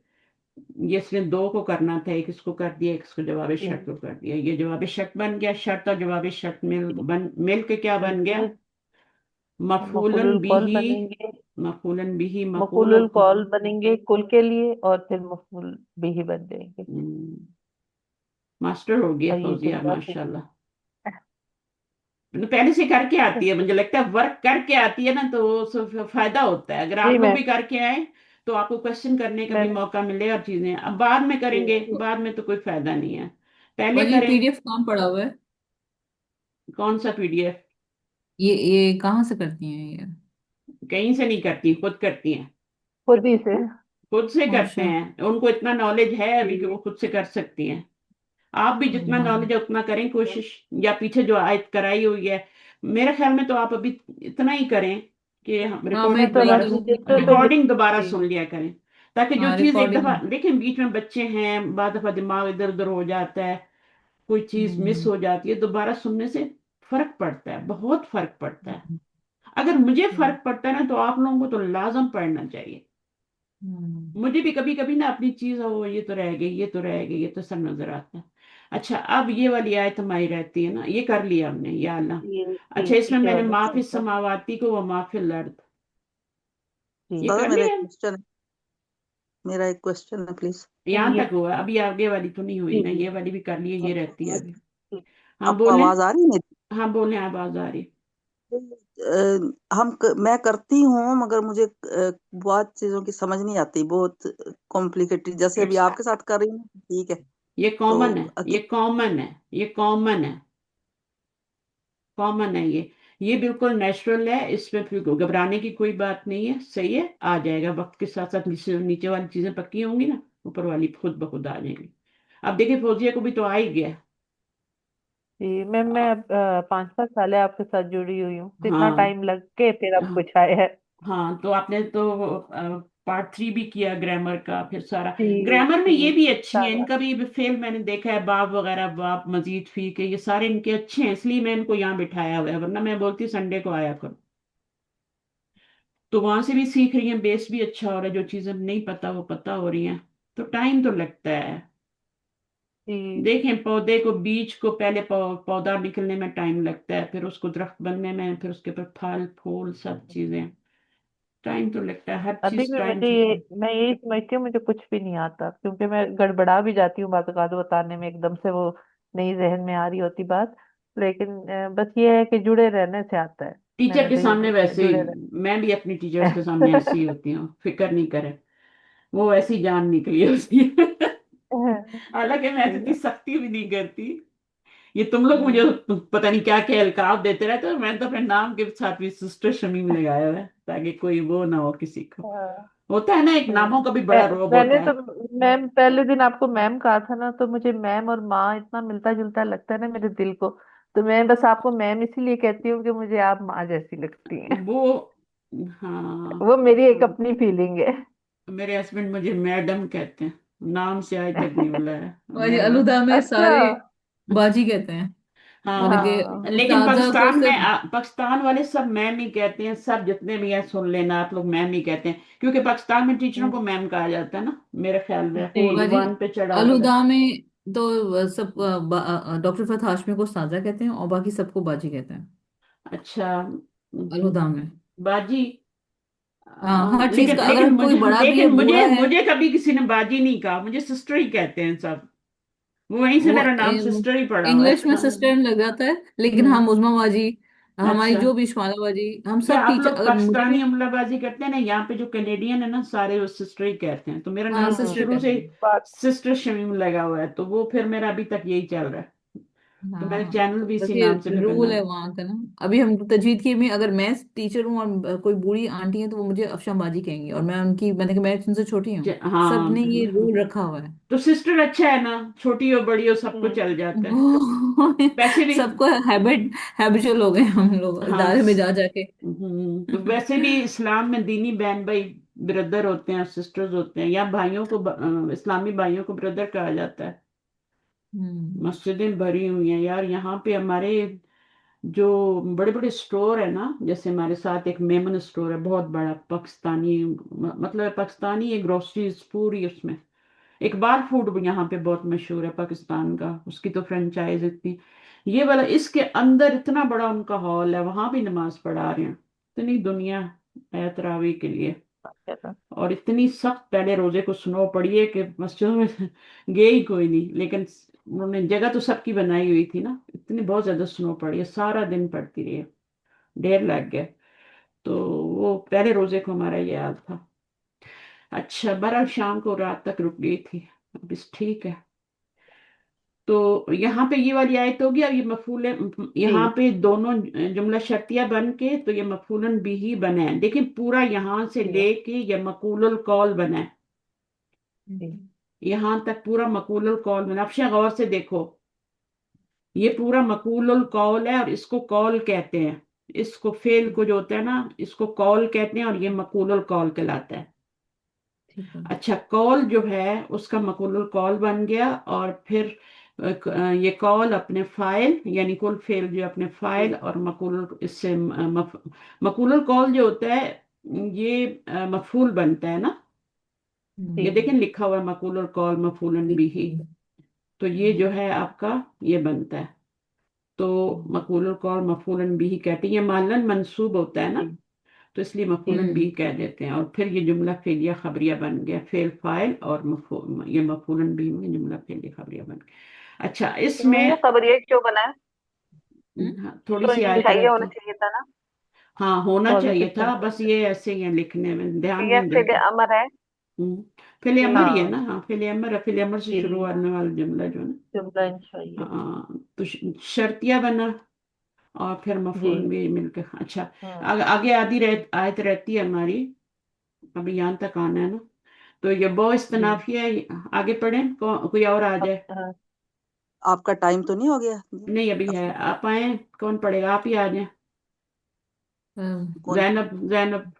इसने दो को करना था, एक इसको कर दिया, एक इसको जवाब शर्त को कर दिया, ये जवाब शर्त बन गया। शर्त और जवाब शर्त मिल के क्या बन गया, मफूलन मफूलुल कौल बिही, बनेंगे। मफूलन बिही मफूल। मफूलुल कौल बनेंगे कुल के लिए, और फिर मफूल बिही बन जाएंगे। मास्टर हो गया और ये फौजिया, जुमला फिर। माशाल्लाह। मतलब पहले से करके आती है, मुझे लगता है वर्क करके आती है ना, तो फायदा होता है। अगर जी आप लोग भी मैम। करके आए तो आपको क्वेश्चन करने का भी मैंने। मौका मिले, और चीजें अब बाद में करेंगे, जी। बाद में तो कोई फायदा नहीं है, पहले और ये करें। पीडीएफ कहाँ पड़ा हुआ है? कौन सा पीडीएफ? ये कहाँ से करती हैं ये? कहीं से नहीं करती, खुद करती हैं। खुद ही से। खुद से करते अच्छा। हैं, उनको इतना नॉलेज है अभी कि वो खुद से कर सकती हैं। आप भी जितना हाँ। नॉलेज है उतना करें कोशिश, या पीछे जो आयत कराई हुई है, मेरे ख्याल में तो आप अभी इतना ही करें कि हम हाँ, मैं मैं रिकॉर्डिंग तो इतना ही दोबारा, मैसेज करूँगी। तो रिकॉर्डिंग दोबारा जी। सुन लिया करें, ताकि जो हाँ, चीज एक दफा रिकॉर्डिंग। देखें, बीच में बच्चे हैं, बाद दफा दिमाग इधर उधर हो जाता है, कोई चीज मिस हम्म। हो जाती है, दोबारा सुनने से फर्क पड़ता है, बहुत फर्क पड़ता है। अगर मुझे फर्क पड़ता है ना, तो आप लोगों को तो लाजम पढ़ना चाहिए। हम्म। मुझे भी कभी कभी ना अपनी चीज हो, ये तो रह गई, ये तो रह गई, ये तो सब नजर आता है। अच्छा, अब ये वाली आयत हमारी रहती है ना, ये कर लिया हमने, या अल्लाह। ये अच्छा, इसमें पीछे मैंने वाला माफी था। समावाती को व माफी लर्द, ये जी। दादा कर मेरा एक लिया। क्वेश्चन है, मेरा एक क्वेश्चन है प्लीज। यहाँ ये तक हुआ, अभी आगे वाली तो नहीं हुई जी। ना, ये वाली भी कर लिए, ये रहती है अभी। हाँ आपको बोले, आवाज आ रही है मेरी? हाँ बोले, आवाज आ रही। मैं करती हूँ, मगर मुझे बहुत चीजों की समझ नहीं आती, बहुत कॉम्प्लिकेटेड, जैसे अभी इट्स, आपके साथ कर रही हूँ, ठीक है। ये तो कॉमन है, ये कॉमन है, ये कॉमन है, कॉमन है ये बिल्कुल नेचुरल है, इसमें फिर घबराने की कोई बात नहीं है। सही है, आ जाएगा वक्त के साथ साथ, नीचे नीचे वाली चीजें पक्की होंगी ना, ऊपर वाली खुद ब खुद आ जाएंगी। अब देखिए, फौजिया को भी तो आ ही गया। जी मैम, मैं अब 5-7 साल है आपके साथ जुड़ी हुई हूँ, तो इतना हाँ, टाइम लग के फिर अब कुछ आया है। हाँ, तो आपने तो पार्ट 3 भी किया ग्रामर का, फिर सारा जी ग्रामर में ये जी। भी अच्छी है, सारा। इनका भी फेल मैंने देखा है, बाप वगैरह, बाप मजीद फी के, ये सारे इनके अच्छे हैं, इसलिए मैं इनको यहाँ बिठाया हुआ है, वरना मैं बोलती संडे को आया करो। तो वहां से भी सीख रही हैं, बेस भी अच्छा हो रहा है, जो चीजें नहीं पता वो पता हो रही हैं। तो टाइम तो लगता है। जी। देखें, पौधे को, बीज को पहले पौधा निकलने में टाइम लगता है, फिर उसको दरख्त बनने में, फिर उसके ऊपर फल फूल सब चीजें, टाइम तो लगता है, हर अभी चीज भी टाइम मुझे से। ये मैं यही समझती हूँ, मुझे कुछ भी नहीं आता, क्योंकि मैं गड़बड़ा भी जाती हूँ बात बताने में, एकदम से वो नहीं जहन में आ रही होती बात। लेकिन बस ये है कि जुड़े रहने से आता है। टीचर मैंने के तो ये सामने देखा है, वैसे ही, जुड़े मैं भी अपनी टीचर्स के सामने रहने। ऐसी ही होती हूँ, फिक्र नहीं करे, वो ऐसी जान निकली है उसकी। हालांकि मैं तो इतनी सख्ती भी नहीं करती। ये तुम लोग मुझे पता नहीं क्या क्या अलकाब देते रहते हो, मैंने तो अपने नाम के साथ भी सिस्टर शमीम लगाया हुआ है, ताकि कोई वो ना हो किसी को। हाँ। होता है ना, एक नामों का भी बड़ा रोब होता मैंने है। तो मैम पहले दिन आपको मैम कहा था ना, तो मुझे मैम और माँ इतना मिलता जुलता लगता है ना मेरे दिल को। तो मैं बस आपको मैम इसीलिए कहती हूँ कि मुझे आप माँ जैसी लगती हैं। वो, हाँ, वो मेरी एक अपनी फीलिंग है। मेरे हस्बैंड मुझे मैडम कहते हैं, नाम से आज तक नहीं बुलाया, और ये मैडम। अलुदा में अच्छा। सारे बाजी कहते हैं। हाँ मैंने कि हाँ लेकिन उस्ताजा को पाकिस्तान में सिर्फ पाकिस्तान वाले सब मैम ही कहते हैं, सब जितने भी हैं सुन लेना आप लोग, मैम ही कहते हैं, क्योंकि पाकिस्तान में टीचरों हम्म, को मैम कहा जाता है ना, मेरे ख्याल में जी बाजी वन पे चढ़ा होता है। अलहुदा में तो सब डॉक्टर फहद हाशमी को उस्ताजा कहते हैं और बाकी सबको बाजी कहते हैं अच्छा। अलहुदा में। बाजी। हाँ, हर चीज लेकिन का लेकिन अगर कोई मुझे बड़ा भी है लेकिन मुझे बूढ़ा है मुझे कभी किसी ने बाजी नहीं कहा, मुझे सिस्टर ही कहते हैं सब। वो वहीं से वो मेरा नाम सिस्टर ही पड़ा हुआ इंग्लिश है। में सिस्टर लग जाता है, लेकिन हम्म, हम उजमा बाजी, हमारी अच्छा। जो भी इस्माइला बाजी, हम या सब आप टीचर लोग अगर मुझे भी। पाकिस्तानी हमलाबाजी करते हैं ना, यहाँ पे जो कैनेडियन है ना सारे वो सिस्टर ही कहते हैं, तो मेरा हाँ, नाम तो सिस्टर शुरू कहते से हैं। बात सिस्टर शमीम लगा हुआ है, तो वो फिर मेरा अभी तक यही चल रहा है। तो मैंने हाँ, चैनल भी बस इसी ये नाम से करना रूल है है। वहाँ का ना। अभी हम तजवीद की में अगर मैं टीचर हूँ और कोई बूढ़ी आंटी है तो वो मुझे अफशान बाजी कहेंगी, और मैं उनकी, मैंने कहा मैं उनसे छोटी हूँ। हाँ सबने ये रूल रखा हुआ है। तो सिस्टर अच्छा है ना, छोटी हो बड़ी हो सबको हम्म चल जाता है। वो वैसे भी सबको हैबिचुअल हो गए हम लोग हाँ इदारे में जा जाके। तो वैसे भी इस्लाम में दीनी बहन भाई ब्रदर होते हैं, सिस्टर्स होते हैं, या भाइयों को इस्लामी भाइयों को ब्रदर कहा जाता है। हम्म। मस्जिदें भरी हुई हैं यार यहाँ पे हमारे, जो बड़े बड़े स्टोर है ना, जैसे हमारे साथ एक मेमन स्टोर है बहुत बड़ा पाकिस्तानी, मतलब पाकिस्तानी है, ग्रोसरीज पूरी उसमें। इकबाल फूड भी यहाँ पे बहुत मशहूर है पाकिस्तान का, उसकी तो फ्रेंचाइज इतनी, ये वाला इसके अंदर इतना बड़ा उनका हॉल है, वहां भी नमाज पढ़ा रहे हैं, इतनी दुनिया है तरावी के लिए। अच्छा था। और इतनी सख्त पहले रोजे को स्नो पड़ी है कि मस्जिदों में गए ही कोई नहीं, लेकिन उन्होंने जगह तो सबकी बनाई हुई थी ना, इतनी बहुत ज्यादा स्नो पड़ी है, सारा दिन पड़ती रही है, ढेर लग गया। तो वो पहले रोजे को हमारा ये हाल था। अच्छा, बहरहाल शाम को रात तक रुक गई थी, अब इस ठीक है। तो यहाँ पे ये वाली आयत होगी, अब ये मफूल, यहाँ जी पे दोनों जुमला शर्तिया बन के तो ये मफूलन भी ही बना है, लेकिन पूरा यहाँ से जी लेके ये मकूलुल कौल बना है, जी यहाँ तक पूरा मकूलुल कौल बना। अब गौर से देखो, ये पूरा मकूलुल कौल है और इसको कौल कहते हैं, इसको फेल को जो होता है ना इसको कौल कहते हैं, और ये मकूलुल कौल कहलाता है। ठीक है। अच्छा, कॉल जो है उसका मकूलुल कॉल बन गया, और फिर ये कॉल अपने फाइल यानी कुल फेल जो अपने जी फाइल और मकूलुल इससे मकूलुल कॉल जो होता है ये मफूल बनता है ना, ये जी देखें लिखा हुआ है मकूलुल कॉल मफूलन भी ही, हम्म। तो ये जो है आपका ये बनता है। तो मकूलुल कॉल मफूलन भी ही कहते हैं, ये मालन मंसूब होता है ना, जी तो इसलिए मफूलन हम्म। भी कह देते हैं, और फिर ये जुमला फेलिया खबरिया बन गया, फेल फाइल और ये मफूलन भी में जुमला फेलिया खबरिया बन गया। अच्छा ये इसमें खबर ये क्यों बना है? हम्म। हाँ, थोड़ी तो सी ये आयत चाहिए होना रहती, चाहिए था ना, हाँ होना चाहिए पॉजिटिव था, बस सेंटेंस। ये ऐसे ही है लिखने में ध्यान ये नहीं फिर देते। अमर है। हम्म, फेले अमर ही है हाँ ना, हाँ फेले अमर है, फेले अमर से जी शुरू होने वाला जुमला जो है ना। जुमला इंशाअल्लाह। हाँ तो शर्तिया बना, और फिर जी मफूल भी मिलकर। अच्छा, हाँ आगे आयत रहती है हमारी, अभी यहाँ तक आना है ना, तो ये बो जी इस्तनाफिया, आगे पढ़ें, कोई और आ अब जाए। आपका टाइम तो नहीं हो गया? नहीं अभी है, आप आए, कौन पढ़ेगा, आप ही आ जाए। कौन? जैनब, जैनब।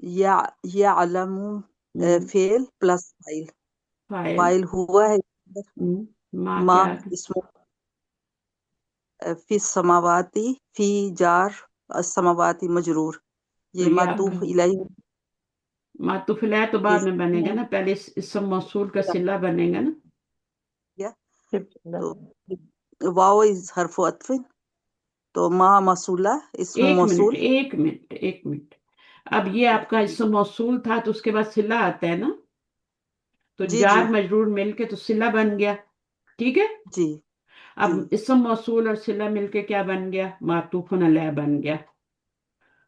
या यालमु fail plus file. File. File हुआ है माँ के माँ आगे। इसमें फी समावाती फी जार समावाती मजरूर। तो ये ये मातूफ आपका इलाही मातुफिल है, तो बाद में बनेगा ना, पहले इसम मौसूल का सिला बनेगा ना। किया। शिफ्ट तो वाओ इज हरफो अतफिन, तो माँ मसूला इसम एक मिनट, मौसूल। एक मिनट, एक मिनट। अब ये आपका इसम मौसूल था तो उसके बाद सिला आता है ना, तो जी जी जार मजरूर मिलके तो सिला बन गया, ठीक है। जी जी। अब इसम मौसूल और सिला मिलके क्या बन गया, मातूफुन अलैह बन गया।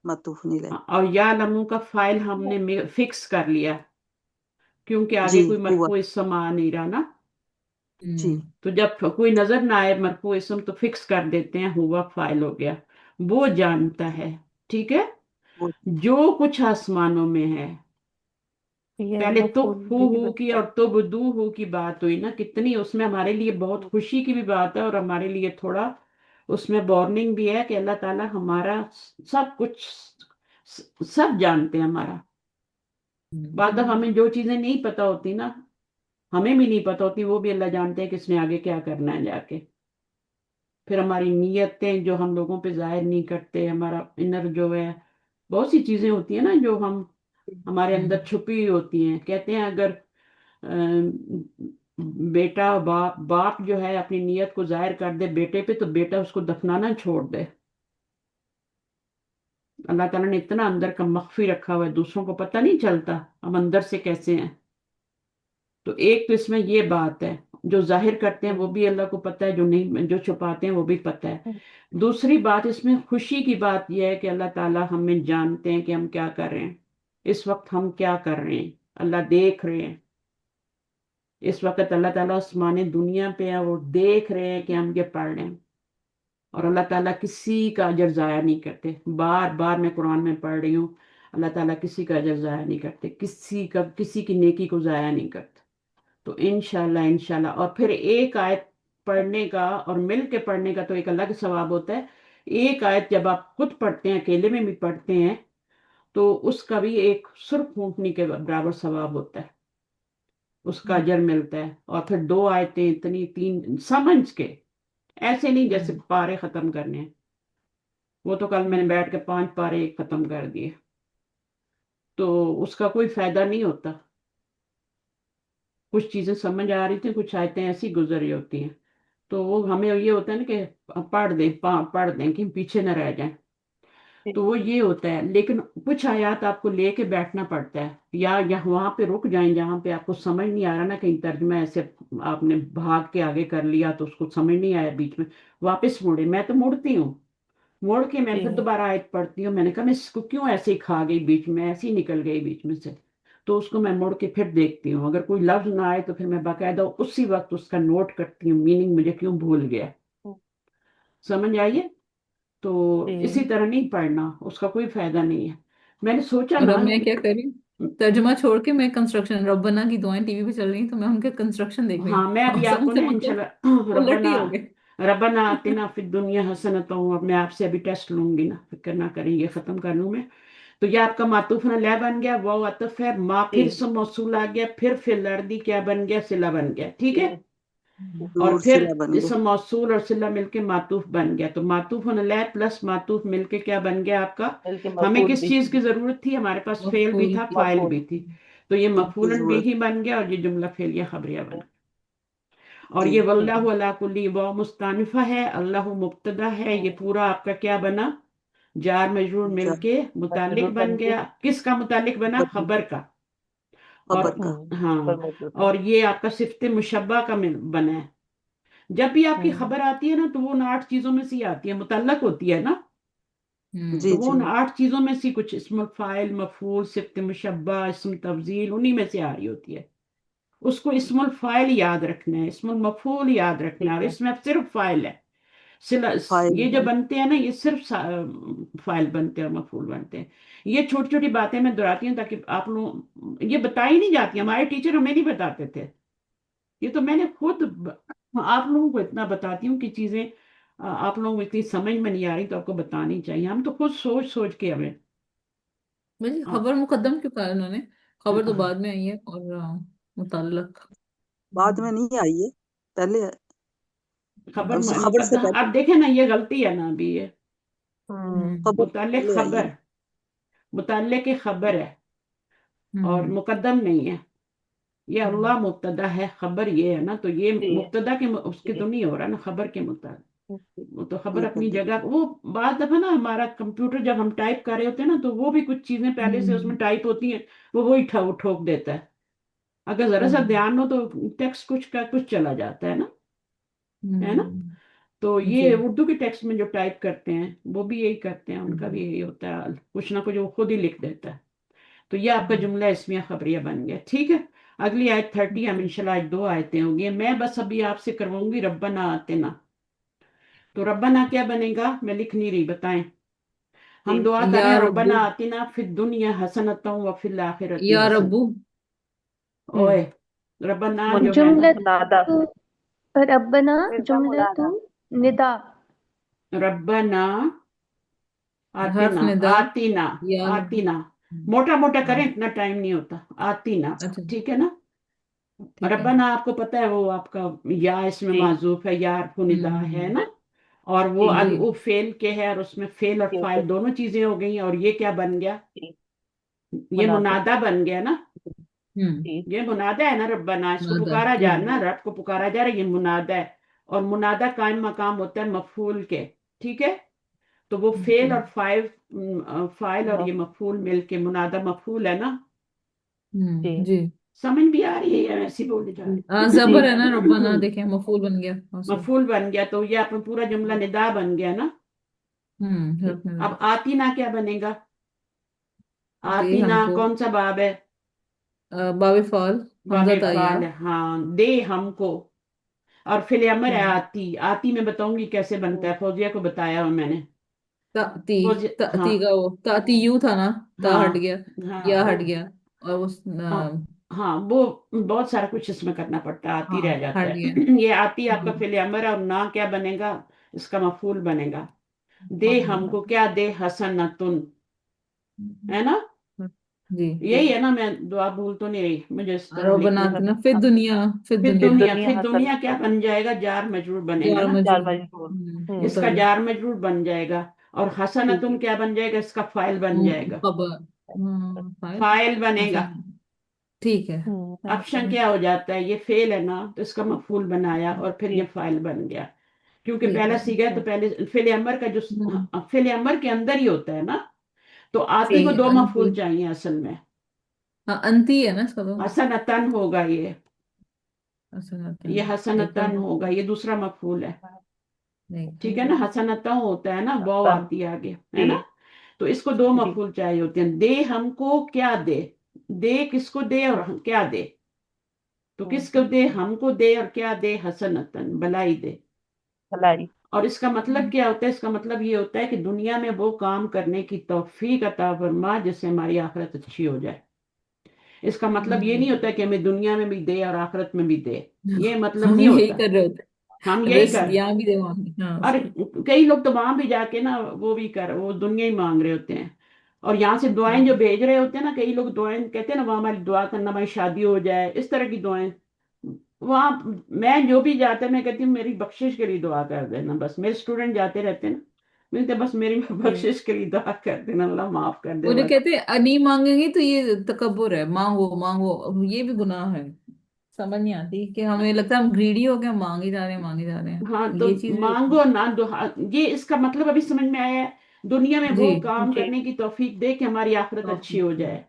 मातूफ इलाही। और या लमू का फाइल हमने फिक्स कर लिया, क्योंकि जी आगे कोई हुआ। मरफू इसम आ नहीं रहा ना, जी तो जब कोई नजर ना आए मरफू इसम तो फिक्स कर देते हैं, हुआ फाइल हो गया। वो जानता है, ठीक है, वो जो कुछ आसमानों में है। ये पहले तो मफूल भी हु की बनता है। और तो बदू हु की बात हुई ना, कितनी उसमें हमारे लिए बहुत खुशी की भी बात है, और हमारे लिए थोड़ा उसमें वार्निंग भी है कि अल्लाह ताला हमारा सब कुछ सब जानते हैं हमारा। बाद में हमें जो चीजें नहीं पता होती ना, हमें भी नहीं पता होती, वो भी अल्लाह जानते हैं कि इसने आगे क्या करना है जाके। پھر ہماری نیتیں جو ہم لوگوں پہ ظاہر نہیں کرتے، ہمارا انر جو ہے، بہت سی چیزیں ہوتی ہیں نا جو ہمارے اندر چھپی ہوئی ہوتی ہیں. کہتے ہیں اگر بیٹا باپ جو ہے اپنی نیت کو ظاہر کر دے بیٹے پہ، تو بیٹا اس کو دفنانا چھوڑ دے. اللہ تعالیٰ نے اتنا اندر کا مخفی رکھا ہوا ہے، دوسروں کو پتہ نہیں چلتا ہم اندر سے کیسے ہیں. تو ایک تو اس میں یہ بات ہے، جو ظاہر کرتے ہیں وہ بھی اللہ کو پتہ ہے، جو نہیں، جو چھپاتے ہیں وہ بھی پتہ ہے. دوسری بات اس میں خوشی کی بات یہ ہے کہ اللہ تعالیٰ ہمیں جانتے ہیں کہ ہم کیا کر رہے ہیں، اس وقت ہم کیا کر رہے ہیں، اللہ دیکھ رہے ہیں. اس وقت اللہ تعالیٰ آسمان دنیا پہ ہے، وہ دیکھ رہے ہیں کہ ہم یہ پڑھ رہے ہیں. اور اللہ تعالیٰ کسی کا اجر ضائع نہیں کرتے. بار بار میں قرآن میں پڑھ رہی ہوں، اللہ تعالیٰ کسی کا اجر ضائع نہیں کرتے، کسی کی نیکی کو ضائع نہیں کرتے. تو انشاءاللہ اور پھر ایک آیت پڑھنے کا اور مل کے پڑھنے کا تو ایک اللہ کا ثواب ہوتا ہے. ایک آیت جب آپ خود پڑھتے ہیں، اکیلے میں بھی پڑھتے ہیں، تو اس کا بھی ایک سر پھونکنے کے برابر ثواب ہوتا ہے، اس کا اجر ملتا ہے. اور پھر 2 آیتیں اتنی، 3 سمجھ کے، ایسے نہیں جیسے پارے ختم کرنے ہیں. وہ تو کل میں نے بیٹھ کے 5 پارے ختم کر دیے، تو اس کا کوئی فائدہ نہیں ہوتا. کچھ چیزیں سمجھ آ رہی تھیں، کچھ آیتیں ایسی گزری ہوتی ہیں، تو وہ ہمیں یہ ہوتا ہے نا کہ پڑھ دیں کہ پیچھے نہ رہ جائیں. تو وہ یہ ہوتا ہے. لیکن کچھ آیات آپ کو لے کے بیٹھنا پڑتا ہے، یا وہاں پہ رک جائیں جہاں پہ آپ کو سمجھ نہیں آ رہا نا، کہیں ترجمہ ایسے آپ نے بھاگ کے آگے کر لیا تو اس کو سمجھ نہیں آیا، بیچ میں واپس مڑے. میں تو مڑتی ہوں، موڑ کے میں پھر دوبارہ آیت پڑھتی ہوں. میں نے کہا میں اس کو کیوں ایسے ہی کھا گئی بیچ میں، ایسے ہی نکل گئی بیچ میں سے. تو اس کو میں موڑ کے پھر دیکھتی ہوں، اگر کوئی لفظ نہ آئے تو پھر میں باقاعدہ اسی وقت اس کا نوٹ کرتی ہوں، میننگ مجھے کیوں بھول گیا. سمجھ آئیے؟ تو اسی طرح نہیں پڑھنا، اس کا کوئی فائدہ نہیں ہے. میں نے سوچا اور نا، اب میں کیا کری، ترجمہ چھوڑ کے میں کنسٹرکشن، ربنا کی دعائیں ٹی وی پہ چل رہی ہیں تو میں ان کے کنسٹرکشن دیکھ رہی ہاں ہوں. میں اور ابھی آپ کو سمجھ سے نا مطلب انشاءاللہ الٹ ہی ہو گئے. ربنا آتنا فی الدنیا حسنۃ، اب میں آپ سے ابھی ٹیسٹ لوں گی نا، فکر نہ کریں، یہ ختم کر لوں میں. تو یہ آپ کا معطوف علیہ بن گیا، واو عطف ہے، ما پھر اسم موصول آ گیا، پھر فی الارض کیا بن گیا، صلہ بن گیا. ٹھیک ہے. اور دور پھر سلا بن گئے. اسم موصول اور صلہ مل کے معطوف بن گیا. تو معطوف علیہ پلس معطوف مل کے کیا بن گیا آپ کا؟ ہمیں کس چیز کی ضرورت تھی؟ ہمارے پاس فعل بھی مفعول. تھا، فاعل بھی تھی. تو یہ کی مفعول بھی ضرورت. ہی بن گیا، اور یہ جملہ فعلیہ خبریہ بن گیا. اور یہ واللہ علی کل، واو مستانفہ ہے، اللہ مبتدا ہے. یہ پورا آپ کا کیا بنا؟ جار مجرور مل کے متعلق بن گیا. کس کا متعلق بنا؟ خبر کا. اور خبر کا. ہاں، اور یہ آپ کا صفت مشبہ کا بنا ہے. جب بھی آپ کی خبر آتی ہے نا تو وہ ان 8 چیزوں میں سے ہی آتی ہے، متعلق ہوتی ہے نا، جی تو وہ جی. ان 8 چیزوں میں سے کچھ، اسم الفاعل، مفعول، صفت مشبہ، اسم تفضیل، انہی میں سے آ رہی ہوتی ہے. اس کو اسم الفاعل یاد رکھنا ہے، اسم المفعول یاد رکھنا ہے، اور اس میں صرف فاعل ہے. فائل. یہ جو بنتے ہیں نا، یہ صرف فاعل بنتے ہیں اور مفعول بنتے ہیں. یہ چھوٹی چھوٹی باتیں میں دہراتی ہوں تاکہ آپ لوگ، یہ بتائی نہیں جاتی، ہمارے ٹیچر ہمیں نہیں بتاتے تھے. یہ تو میں نے خود آپ لوگوں کو اتنا بتاتی ہوں کہ چیزیں آپ لوگوں کو اتنی سمجھ میں نہیں آ رہی تو آپ کو بتانی چاہیے. ہم تو خود سوچ سوچ کے ہمیں ویسے خبر مقدم کیوں کہا انہوں نے؟ خبر تو بعد میں آئی ہے. اور متعلق بعد میں نہیں آئی ہے، پہلے. خبر خبر سے مقدم. پہلے. اب دیکھیں نا، یہ غلطی ہے نا ابھی. یہ خبر سے متعلق پہلے آئی ہے. خبر، متعلق کی خبر ہے اور مقدم نہیں ہے. یہ اللہ مبتدا ہے، خبر یہ ہے نا، تو یہ مبتدا کے اس کے تو نہیں ہو رہا نا، خبر کے متعلق. وہ تو خبر یہ اپنی پہلے. جگہ. وہ بعض دفعہ نا ہمارا کمپیوٹر جب ہم ٹائپ کر رہے ہوتے ہیں نا، تو وہ بھی کچھ چیزیں پہلے سے اس میں ٹائپ ہوتی ہیں، وہ وہی ٹھوک دیتا ہے. اگر ذرا سا دھیان ہو تو ٹیکسٹ کچھ کا کچھ چلا جاتا ہے نا، ہے نا. تو جی. یہ اردو کے ٹیکسٹ میں جو ٹائپ کرتے ہیں وہ بھی یہی کرتے ہیں، ان کا بھی یہی ہوتا ہے، کچھ نہ کچھ وہ خود ہی لکھ دیتا ہے. تو یہ آپ کا جملہ اسمیہ خبریہ بن گیا. ٹھیک ہے. اگلی آیت 30، ہم انشاءاللہ آج 2 آیتیں ہوں گی. میں بس ابھی آپ سے کرواؤں گی ربنا آتنا. تو ربنا کیا بنے گا؟ میں لکھ نہیں رہی، بتائیں. ہم دعا کر رہے یا ہیں ربو. ربنا آتنا فی الدنیا حسنۃ وفی الآخرۃ یا حسنۃ. ربو. اوئے، ربنا جو ہے نا، جملة ربنا جملة نداء. ربنا حرف آتنا، ندا. آتینا، یا. آتینا. موٹا موٹا کریں، اتنا ٹائم نہیں ہوتا. آتینا. اچھا ٹھیک ہے نا. ٹھیک ہے. ربنا آپ کو پتہ ہے وہ آپ کا یا اس میں معذوف ہے، یا حرف ندا ہے نا. اور وہ जी जी वो फेल के है, और उसमें फेल और के फाइल ऊपर दोनों चीजें हो गई, और ये क्या बन गया, जी ये मुनादे मुनादा बन गया ना। हम्म जी ये मुनादा है ना, रब्बाना, इसको नादा पुकारा जी जा रहा ना, रब को पुकारा जा रहा है, ये मुनादा है। और मुनादा कायम मकाम होता है मफूल के, ठीक है। तो वो फेल और फाइल और ये हाँ, मफूल मिलके मुनादा मफूल है ना। जी जी समझ भी आ रही है या ऐसी बोली जा जी जबर है ना, रब्बाना रही। देखें मफूल बन गया मौसूल। मफूल बन गया, तो ये अपना पूरा जुमला निदा बन गया ना। हर्फ में अब आतीना क्या बनेगा, दे आतीना हमको, कौन सा बाब है, बाबे फाल, हमजा बाबे ताया। फाल है, हाँ, दे हमको। और फिर अमर है हम्म आती, आती मैं बताऊंगी कैसे बनता है, फौजिया को बताया हुआ मैंने। ताती, फौजिया, हाँ ताती का वो ताती यू था ना, ता हट हाँ गया, हाँ या वो, हट गया, और वो हाँ हाँ, वो बहुत सारा कुछ इसमें करना पड़ता है, आती हाँ रह जाता हट गया। है। ये आती आपका हम्म फिल अमर है, और ना क्या बनेगा, इसका मफूल बनेगा। दे हम्म, हमको क्या, दे हसनतुन, है ना। जी। यही है ना, मैं दुआ भूल तो नहीं रही, मुझे इस और तरह वो लिखना। बनाते ना, फिर दुनिया, फिर फिर दुनिया, दुनिया, दुनिया फिर हसन दुनिया क्या बन जाएगा, जार मजरूर बनेगा यार ना। चार मजरूर। मजबूर इसका मुतल, जार मजरूर बन जाएगा। और ठीक हसनतुन है क्या बन जाएगा, इसका फाइल बन जाएगा, खबर, फाइल, फाइल बनेगा। हसन, ठीक है। ऑप्शन क्या हो जाता है, ये फेल है ना, तो इसका मफूल बनाया, और फिर ये ठीक फाइल बन गया। क्योंकि ठीक पहला है। सीगा है, तो पहले फेल अमर का जो हम्म, फेल अमर के अंदर ही होता है ना। तो आती सही को है, दो अंती। मफूल चाहिए असल में। हाँ अंती है ना इसका तो। हसनतन होगा ये एक बार हसनतन होगा, ये दूसरा मफूल है। ठीक है ना, देखें। हसनतन होता है ना, वाव तन आती है आगे, है जी ना। तो इसको दो जी मफूल चाहिए होते हैं। दे हमको क्या दे, दे किसको दे और क्या दे। तो हम्म, किसको दे, हमको दे, और क्या दे, हसनतन, भलाई दे। भलाई और इसका मतलब क्या होता है, इसका मतलब ये होता है कि दुनिया में वो काम करने की तौफीक अता फरमा जिससे हमारी आखिरत अच्छी हो जाए। इसका मतलब ये नहीं होता कि हमें दुनिया में भी दे और आखिरत में भी दे, ये मतलब हम नहीं यही होता। कर रहे होते हम हैं, यही रिस्क कर, यहाँ भी दे वहाँ भी, हाँ और सही। कई लोग तो वहां भी जाके ना वो भी कर, वो दुनिया ही मांग रहे होते हैं। और यहाँ से दुआएं जो हम्म, भेज रहे होते हैं ना, कई लोग दुआएं कहते हैं ना, वहां हमारी दुआ करना, हमारी शादी हो जाए, इस तरह की दुआएं। वहां मैं जो भी जाता है, मैं कहती हूँ मेरी बख्शिश के लिए दुआ कर देना, बस मेरे स्टूडेंट जाते रहते हैं ना, मिलते बस मेरी जी बख्शिश के लिए दुआ कर देना, अल्लाह माफ कर दे उन्हें बस। कहते हैं नहीं मांगेंगे तो ये तकब्बुर है, मांगो मांगो, अब ये भी गुनाह है। समझ नहीं आती कि हमें लगता है हम ग्रीडी हो गए, हम मांगे जा रहे हैं, मांगे जा रहे हाँ, हैं, तो ये चीज भी होती मांगो ना ये इसका मतलब अभी समझ में आया है। दुनिया में है। जी वो काम जी करने की तौफीक दे कि हमारी आखिरत तो अच्छी हो जाए।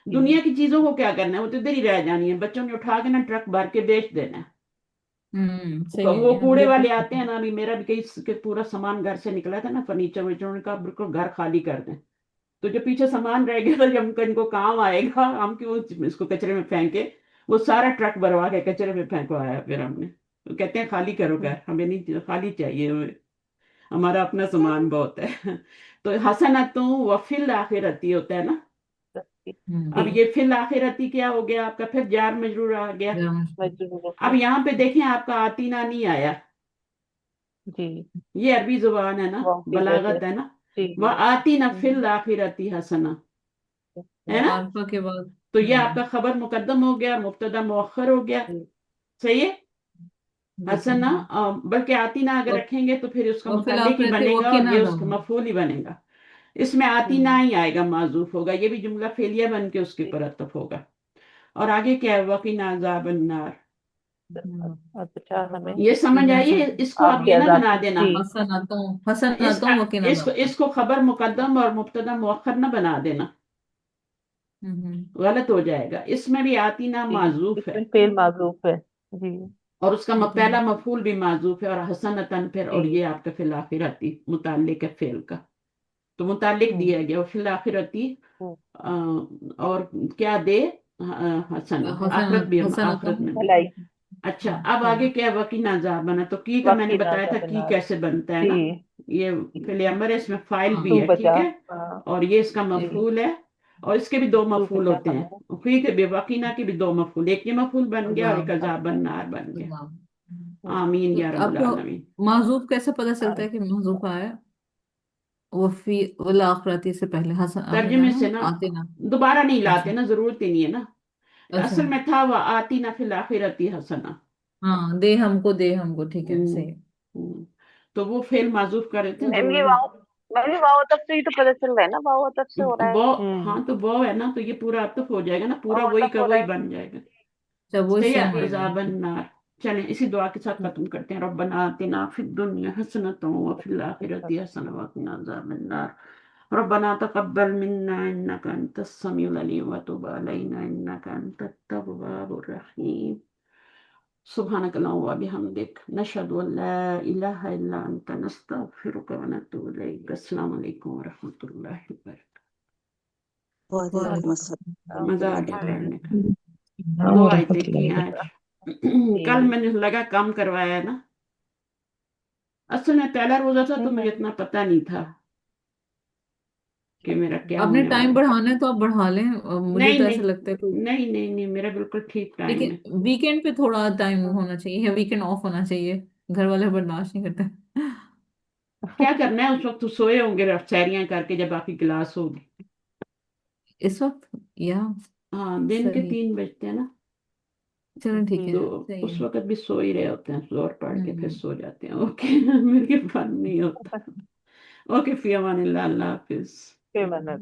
जी दुनिया की चीजों को क्या करना है, वो तो इधर ही रह जानी है, बच्चों ने उठा के ना ट्रक भर के बेच देना है। सही है, वो ये हम कूड़े देखते वाले आते हैं। हैं ना, अभी मेरा भी कई पूरा सामान घर से निकला था ना, फर्नीचर वर्नीचर, उन्होंने कहा बिल्कुल घर खाली कर दें। तो जो पीछे सामान रह गया था, जब इनको काम आएगा, हम क्यों इसको कचरे में फेंके। वो सारा ट्रक भरवा के कचरे में फेंकवाया फिर हमने। तो कहते हैं खाली करो घर, हमें नहीं खाली चाहिए हमें, हमारा अपना सामान बहुत है। तो हसनतों वफिल आखिरती होता है ना। अब जी ये फिल आखिरती क्या हो गया आपका, फिर जार मजरूर आ गया। मजदूरों अब को यहाँ पे देखें, आपका आतीना नहीं आया, जी ये अरबी जुबान है ना, वाह की बलागत जैसे है ना। जी वह आती ना हम्म, फिल आखिरती हसना, है ना। मुआरफा के बाद। तो ये आपका खबर मुकद्दम हो गया, मुब्तदा मुअख्खर हो गया, जी सही है। जी सही हसना, है। बल्कि आती ना अगर और रखेंगे तो फिर उसका और फिर मुतल्लिक आप ही रहते बनेगा, और वकीना ये था। उसका मफूल ही बनेगा। इसमें आती ना हम्म, ही आएगा, माजूफ होगा, ये भी जुमला फेलिया बन के उसके जी ऊपर अतफ होगा। और आगे क्या है, वकीना अजाब अन्नार। अच्छा हमें ये समझ इधर आइए, से इसको आप आपके ये ना आजाद बना से देना। जी हसन इस आता हूँ वकीना इसको था। इसको खबर मुकद्दम और मुब्तदा मुअख्खर ना बना देना, हम्म गलत हो जाएगा। इसमें भी आती ना जी माजूफ है, इसमें फेल माजूफ है जी और उसका हम्म पहला मफूल भी माजूफ है, और हसनतन फिर, और जी ये आपका फिल आखिरती मुताल्लिक है फेल का। तो मुताल्लिक हम्म दिया गया, और फिल आखिरती हम्म, और क्या दे, हसना, आखिरत हसन भी, हसन आता आखिरत हूँ। में भी। भलाई अच्छा, अब आगे क्या है, वकीन अजाब बना, तो की का मैंने वकील बताया था, की बनार कैसे बनता है जी ना। ये जी फिल अमर है, इसमें फाइल हाँ भी तू है, बचा ठीक है। हाँ और ये इसका जी मफूल है, और इसके भी दो तू मफूल बचा होते हमें हैं। फी के भी, वकीना के भी दो मफूल, एक ये मफूल बन गया और एक अजाब, अजाब अच्छा नार बन गया। अजाब। आमीन तो या रब्बुल आपको आलमीन। माजूफ कैसे पता चलता है हाँ कि माजूफ आया? वो फी वल आखिरती से पहले हसन आपने कहा तर्जमे ना, से ना, आते ना। दोबारा नहीं अच्छा लाते ना, जरूरत ही नहीं है ना। अच्छा। असल में था वह आती ना फिल आखिरती हसना। हाँ दे हमको ठीक है, हम्म, सही है। हम्म। तो वो फेल माजूफ कर देते हैं मैम ये दोनों। मैम ये वाव तब से ही तो पता चल रहा है ना, वाव तब से हो रहा है। बो हाँ तो बो है ना, तो ये पूरा अतफ हो जाएगा ना, पूरा और वही तब का हो रहा वही है। बन जाएगा। जब वो सेम हो जाएगा। अज़ाबन्नार। चलें इसी दुआ के साथ खत्म करते हैं। रब्बना आतिना फिद दुनिया हसनतन व फिल आखिरति हसनतन व क़िना अज़ाबन्नार। रब्बना तक़ब्बल मिन्ना इन्नका अंतस समीउल अलीम व तुब अलैना इन्नका अंतत तव्वाबुर रहीम। सुब्हानकल्लाहुम्मा व बिहम्दिक नशहदु अन ला इलाहा इल्ला अंता नस्तगफिरुका व नतूबु इलैक। अस्सलामु अलैकुम व रहमतुल्लाहि व बरकातहू। वालेकुम अस्सलाम मजा आ गया रहमतुल्लाहि पढ़ने का। 2 आयतें की आज। कल जी। मैंने लगा कम करवाया ना, असल में पहला रोजा था तो मुझे नहीं इतना पता नहीं था कि मेरा क्या आपने होने टाइम वाला है। बढ़ाना है तो आप बढ़ा लें, मुझे नहीं तो नहीं ऐसा लगता है कोई, नहीं नहीं नहीं, मेरा बिल्कुल ठीक टाइम है। लेकिन वीकेंड पे थोड़ा टाइम होना चाहिए या वीकेंड ऑफ होना चाहिए, घर वाले बर्दाश्त नहीं करते। क्या करना है, उस वक्त तो सोए होंगे सैरियां करके जब आपकी क्लास होगी। इस वक्त या हाँ, दिन के सही, 3 बजते हैं ना, चलो ठीक है, तो सही उस है। वक्त भी सो ही रहे होते हैं, जोर पढ़ के फिर हम्म। सो जाते हैं। ओके मेरे पास नहीं होता। ओके, फी अमानिल्लाह, अल्लाह हाफिज। फिर मैंने